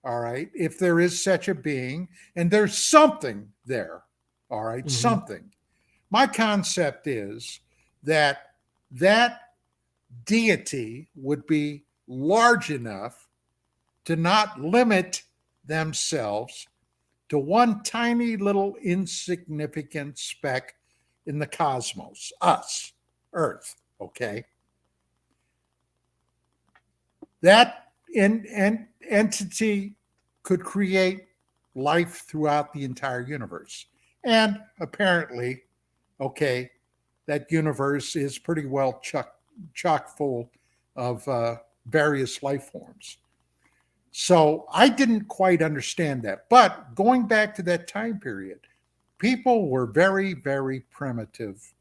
[SPEAKER 2] all right, if there is such a being and there's something there, all right, something. My concept is that deity would be large enough to not limit themselves to one tiny little insignificant speck in the cosmos, us, Earth, okay? That entity could create life throughout the entire universe. And apparently, okay, that universe is pretty well chock full of various life forms. So I didn't quite understand that. But going back to that time period, people were very, very primitive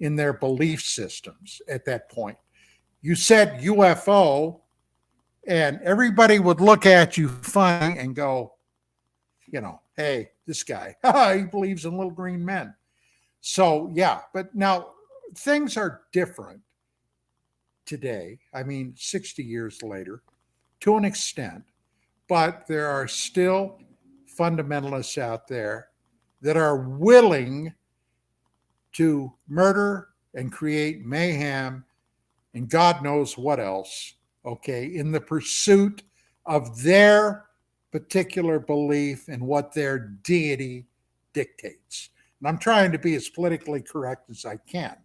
[SPEAKER 2] in their belief systems at that point. You said UFO, and everybody would look at you funny and go, hey, this guy, he believes in little green men. So, yeah, but now things are different today. I mean, 60 years later, to an extent, but there are still fundamentalists out there that are willing to murder and create mayhem and God knows what else, okay, in the pursuit of their particular belief and what their deity dictates. And I'm trying to be as politically correct as I can.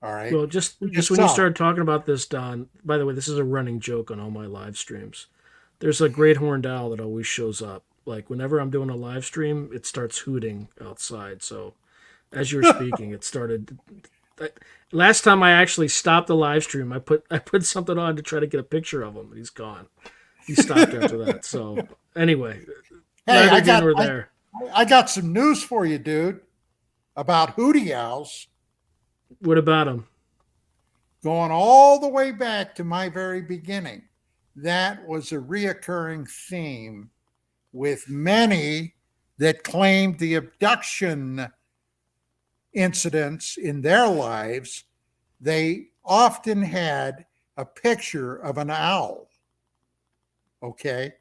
[SPEAKER 2] All right.
[SPEAKER 1] Well, just when you started talking about this, Don, by the way, this is a running joke on all my live streams. There's a great horned owl that always shows up. Like whenever I'm doing a live stream, it starts hooting outside. So as you were speaking, it started. Last time I actually stopped the live stream, I put something on to try to get a picture of him, and he's gone. He stopped after that. So anyway,
[SPEAKER 2] hey, I got some news for you, dude, about hootie owls.
[SPEAKER 1] What about them?
[SPEAKER 2] Going all the way back to my very beginning, that was a reoccurring theme with many that claimed the abduction incidents in their lives. They often had a picture of an owl, okay,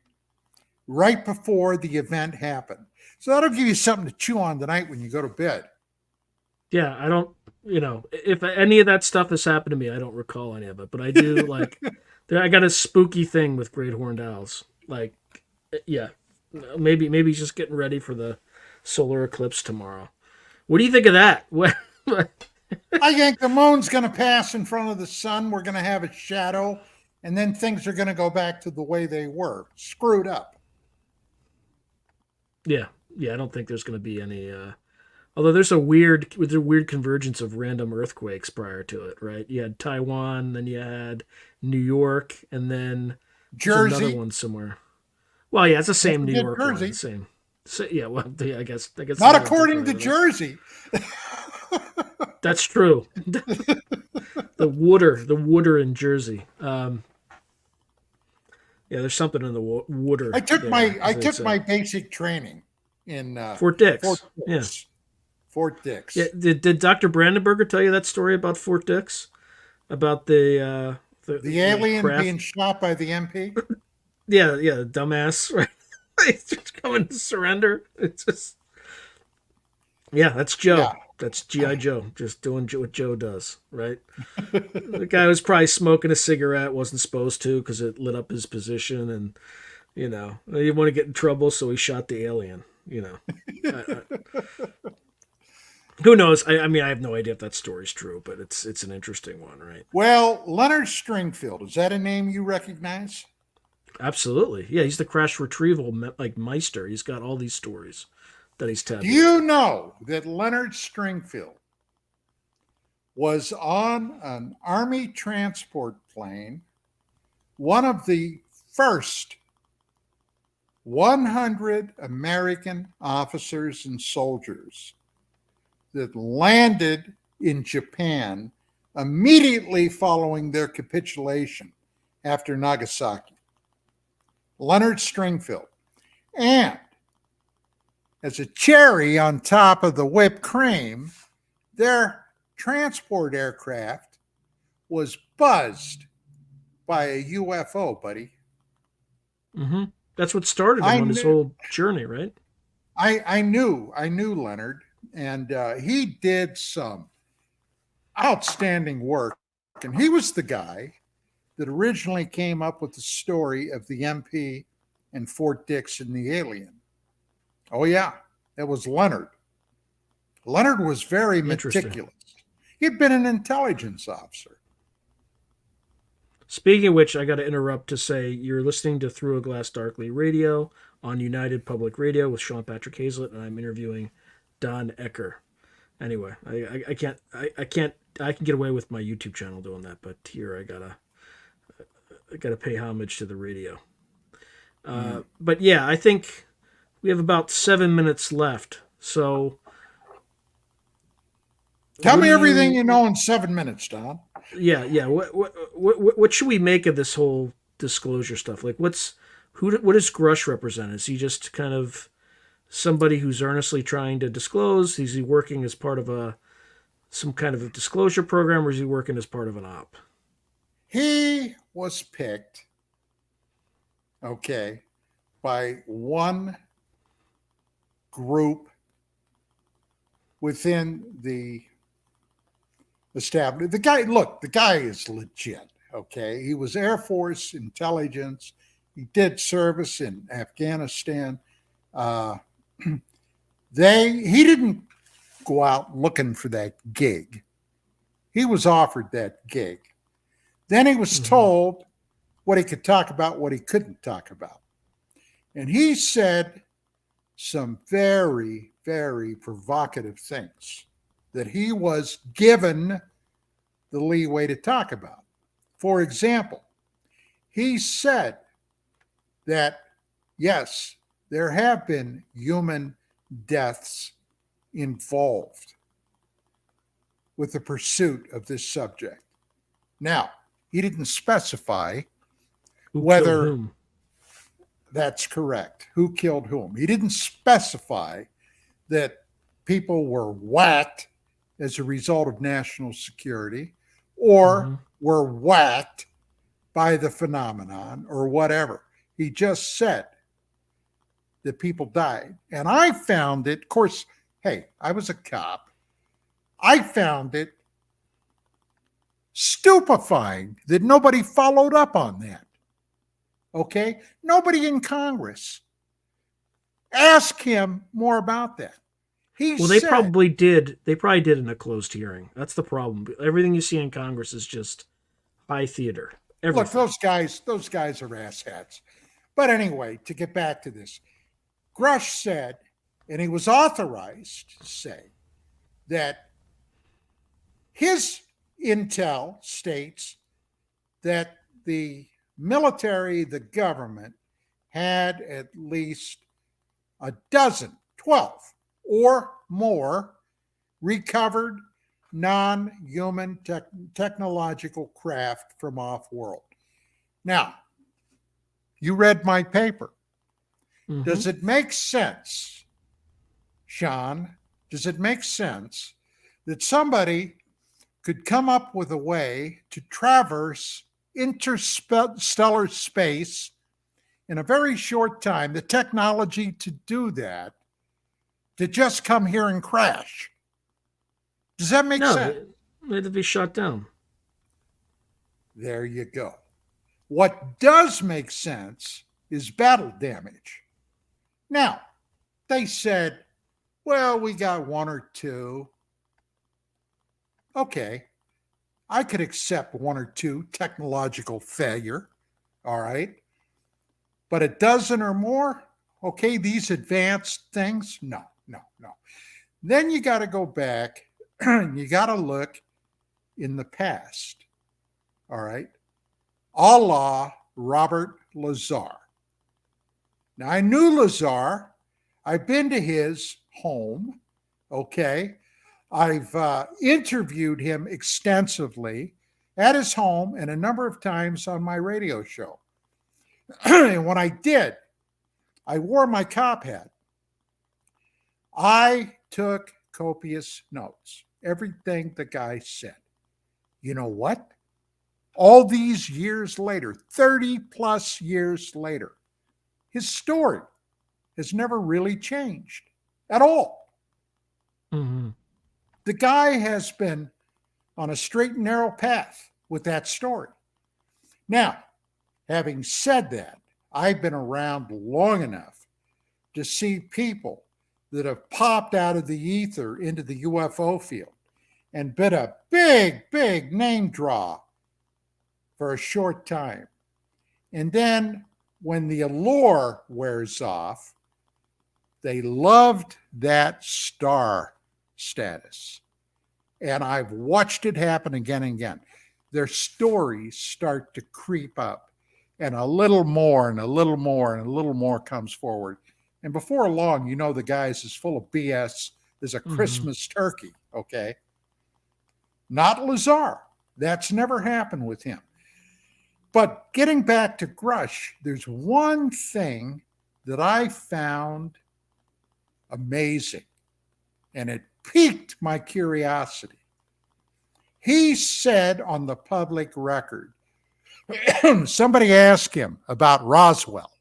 [SPEAKER 2] right before the event happened. So that'll give you something to chew on tonight when you go to bed.
[SPEAKER 1] Yeah, I don't, if any of that stuff has happened to me, I don't recall any of it, but I do I got a spooky thing with great horned owls. Like, yeah, maybe he's just getting ready for the solar eclipse tomorrow. What do you think of that?
[SPEAKER 2] I think the moon's going to pass in front of the sun. We're going to have a shadow, and then things are going to go back to the way they were, screwed up.
[SPEAKER 1] Yeah, I don't think there's going to be any. Although there's a weird convergence of random earthquakes prior to it, right? You had Taiwan, then you had New York, and then
[SPEAKER 2] Jersey,
[SPEAKER 1] another one somewhere. Well, yeah, it's the same New York
[SPEAKER 2] Jersey.
[SPEAKER 1] One, same. So, yeah, well, I guess
[SPEAKER 2] not according to Jersey.
[SPEAKER 1] That's true. the water in Jersey. Yeah, there's something in the water.
[SPEAKER 2] I took my basic training in
[SPEAKER 1] Fort Dix. Yeah.
[SPEAKER 2] Fort Dix.
[SPEAKER 1] Yeah, did Dr. Brandenburger tell you that story about Fort Dix? About the
[SPEAKER 2] alien being shot by the MP?
[SPEAKER 1] Yeah, dumbass. Right? He's just coming to surrender. It's just, yeah, that's Joe.
[SPEAKER 2] Yeah.
[SPEAKER 1] That's G.I. Joe, just doing what Joe does, right? The guy was probably smoking a cigarette, wasn't supposed to because it lit up his position, and he didn't want to get in trouble, so he shot the alien. Who knows? I mean, I have no idea if that story's true, but it's an interesting one, right?
[SPEAKER 2] Well, Leonard Stringfield, is that a name you recognize?
[SPEAKER 1] Absolutely, yeah. He's the crash retrieval like Meister. He's got all these stories that he's
[SPEAKER 2] Do
[SPEAKER 1] tabulated.
[SPEAKER 2] you know that Leonard Stringfield was on an Army transport plane, one of the first 100 American officers and soldiers that landed in Japan immediately following their capitulation after Nagasaki? Leonard Stringfield. And as a cherry on top of the whipped cream, their transport aircraft was buzzed by a UFO, buddy.
[SPEAKER 1] Mm-hmm. That's what started him on his whole journey, right?
[SPEAKER 2] I knew Leonard, and he did some outstanding work. And he was the guy that originally came up with the story of the MP and Fort Dix and the alien. Oh, yeah, it was Leonard. Leonard was very meticulous. He'd been an intelligence officer.
[SPEAKER 1] Speaking of which, I got to interrupt to say you're listening to Through a Glass Darkly Radio on United Public Radio with Sean Patrick Hazlett, and I'm interviewing Don Ecker. Anyway, I can get away with my YouTube channel doing that, but here I gotta pay homage to the radio. But yeah, I think we have about 7 minutes left. So
[SPEAKER 2] tell me everything you know in 7 minutes, Don.
[SPEAKER 1] Yeah. What should we make of this whole disclosure stuff? Like, what does Grush represent? Is he just kind of somebody who's earnestly trying to disclose? Is he working as part of some kind of a disclosure program, or is he working as part of an op?
[SPEAKER 2] He was picked, by one group within the established. The guy is legit. Okay. He was Air Force intelligence. He did service in Afghanistan. He didn't go out looking for that gig. He was offered that gig. Then he was told what he could talk about, what he couldn't talk about. And he said some very, very provocative things that he was given the leeway to talk about. For example, he said that, yes, there have been human deaths involved with the pursuit of this subject. Now, he didn't specify whether that's correct, who killed whom. He didn't specify that people were whacked as a result of national security or were whacked by the phenomenon or whatever. He just said that people died. And I found it, of course, hey, I was a cop. I found it stupefying that nobody followed up on that. Okay? Nobody in Congress asked him more about that.
[SPEAKER 1] They probably did. They probably did in a closed hearing. That's the problem. Everything you see in Congress is just high theater. Everything.
[SPEAKER 2] Look, those guys are asshats. But anyway, to get back to this, Grush said, and he was authorized to say, that his intel states that the military, the government, had at least 12 or more recovered non-human technological craft from off-world. Now, you read my paper. Does it make sense, Sean? Does it make sense that somebody could come up with a way to traverse interstellar space in a very short time the technology to do that, to just come here and crash. Does that make
[SPEAKER 1] No,
[SPEAKER 2] sense?
[SPEAKER 1] they had to be shot down.
[SPEAKER 2] There you go. What does make sense is battle damage. Now, they said, well, we got one or two. Okay, I could accept one or two technological failure. All right. But a dozen or more, okay, these advanced things, no, no, no. Then you got to go back, you got to look in the past. All right. A la Robert Lazar. Now, I knew Lazar. I've been to his home. Okay. I've interviewed him extensively at his home and a number of times on my radio show. And when I did, I wore my cop hat. I took copious notes, everything the guy said. You know what? All these years later, 30 plus years later, his story has never really changed at all.
[SPEAKER 1] Mm-hmm.
[SPEAKER 2] The guy has been on a straight and narrow path with that story. Now, having said that, I've been around long enough to see people that have popped out of the ether into the UFO field and been a big, big name draw for a short time. And then when the allure wears off, they loved that star status. And I've watched it happen again and again. Their stories start to creep up, and a little more and a little more and a little more comes forward. And before long, you know, the guy's as full of BS as a Christmas turkey, okay? Not Lazar. That's never happened with him. But getting back to Grush, there's one thing that I found amazing, and it piqued my curiosity. He said on the public record, somebody asked him about Roswell,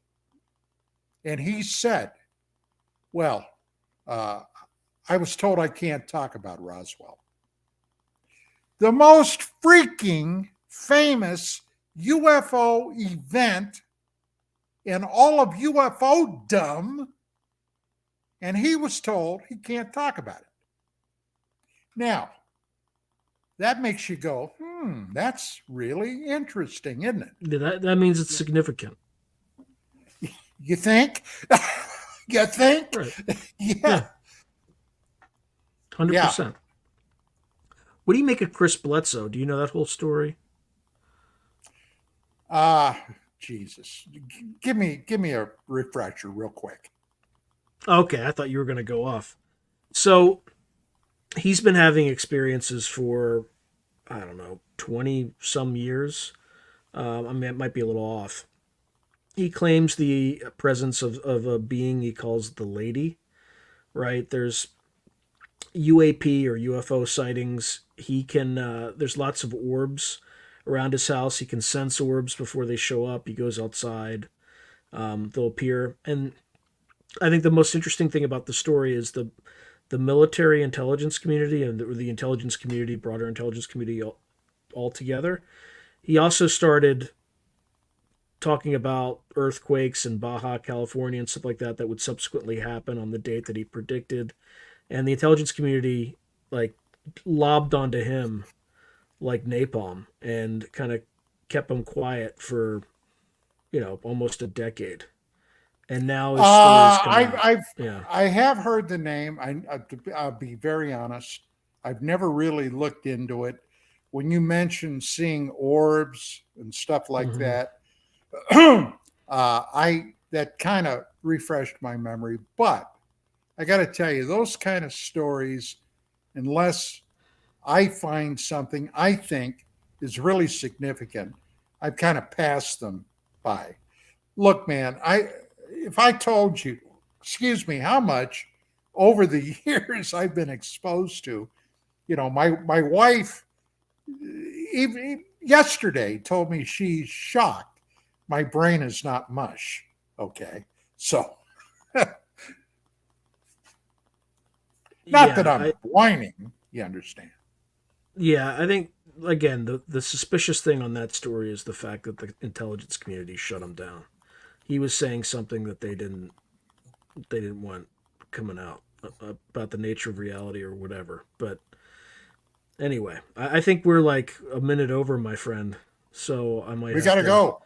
[SPEAKER 2] and he said, well, I was told I can't talk about Roswell. The most freaking famous UFO event in all of UFO-dom, and he was told he can't talk about it. Now, that makes you go, that's really interesting, isn't it?
[SPEAKER 1] Yeah, that means it's significant.
[SPEAKER 2] You think? You think?
[SPEAKER 1] Right.
[SPEAKER 2] Yeah.
[SPEAKER 1] 100%.
[SPEAKER 2] Yeah.
[SPEAKER 1] What do you make of Chris Bledsoe? Do you know that whole story?
[SPEAKER 2] Jesus. Give me a refresher real quick.
[SPEAKER 1] Okay, I thought you were going to go off. So he's been having experiences for, I don't know, 20 some years. I mean, it might be a little off. He claims the presence of a being he calls the Lady, right? There's UAP or UFO sightings. He can, there's lots of orbs around his house. He can sense orbs before they show up. He goes outside. They'll appear. And I think the most interesting thing about the story is the military intelligence community and the intelligence community, broader intelligence community all together. He also started talking about earthquakes in Baja California and stuff like that that would subsequently happen on the date that he predicted. And the intelligence community like lobbed onto him like napalm and kind of kept him quiet for, almost a decade. And now his story's
[SPEAKER 2] I have heard the name. I'll be very honest. I've never really looked into it. When you mentioned seeing orbs and stuff like that, that kind of refreshed my memory. But I got to tell you, those kind of stories, unless I find something I think is really significant, I've kind of passed them by. Look, man, if I told you, how much over the years I've been exposed to, my wife even yesterday told me she's shocked my brain is not mush. Okay. So, not that
[SPEAKER 1] Yeah,
[SPEAKER 2] I'm whining, you understand.
[SPEAKER 1] I think again the suspicious thing on that story is the fact that the intelligence community shut him down. He was saying something that they didn't want coming out about the nature of reality or whatever. But anyway, I think we're like a minute over, my friend. So I might
[SPEAKER 2] We
[SPEAKER 1] have
[SPEAKER 2] got to
[SPEAKER 1] to.
[SPEAKER 2] go.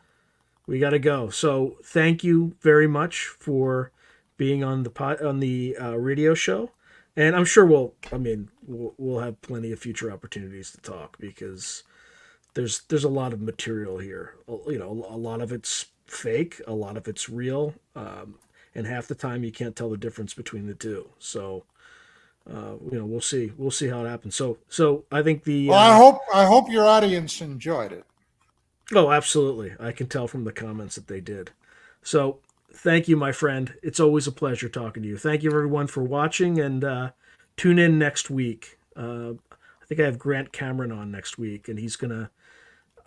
[SPEAKER 1] We got to go. So thank you very much for being on the radio show, and I'm sure we'll have plenty of future opportunities to talk because there's a lot of material here. You know, a lot of it's fake, a lot of it's real, and half the time you can't tell the difference between the two. So we'll see how it happens. So I think the
[SPEAKER 2] Well, I hope your audience enjoyed it.
[SPEAKER 1] oh, absolutely, I can tell from the comments that they did. So thank you, my friend. It's always a pleasure talking to you. Thank you everyone for watching, and tune in next week. I think I have Grant Cameron on next week, and he's gonna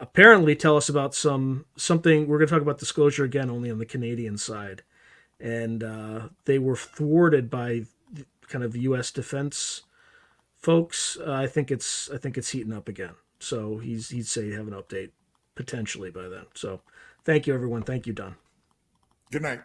[SPEAKER 1] apparently tell us about something. We're gonna talk about disclosure again, only on the Canadian side, and they were thwarted by kind of U.S. defense folks. I think it's heating up again. So he'd say he'd have an update potentially by then. So thank you everyone. Thank you, Don.
[SPEAKER 2] Good night.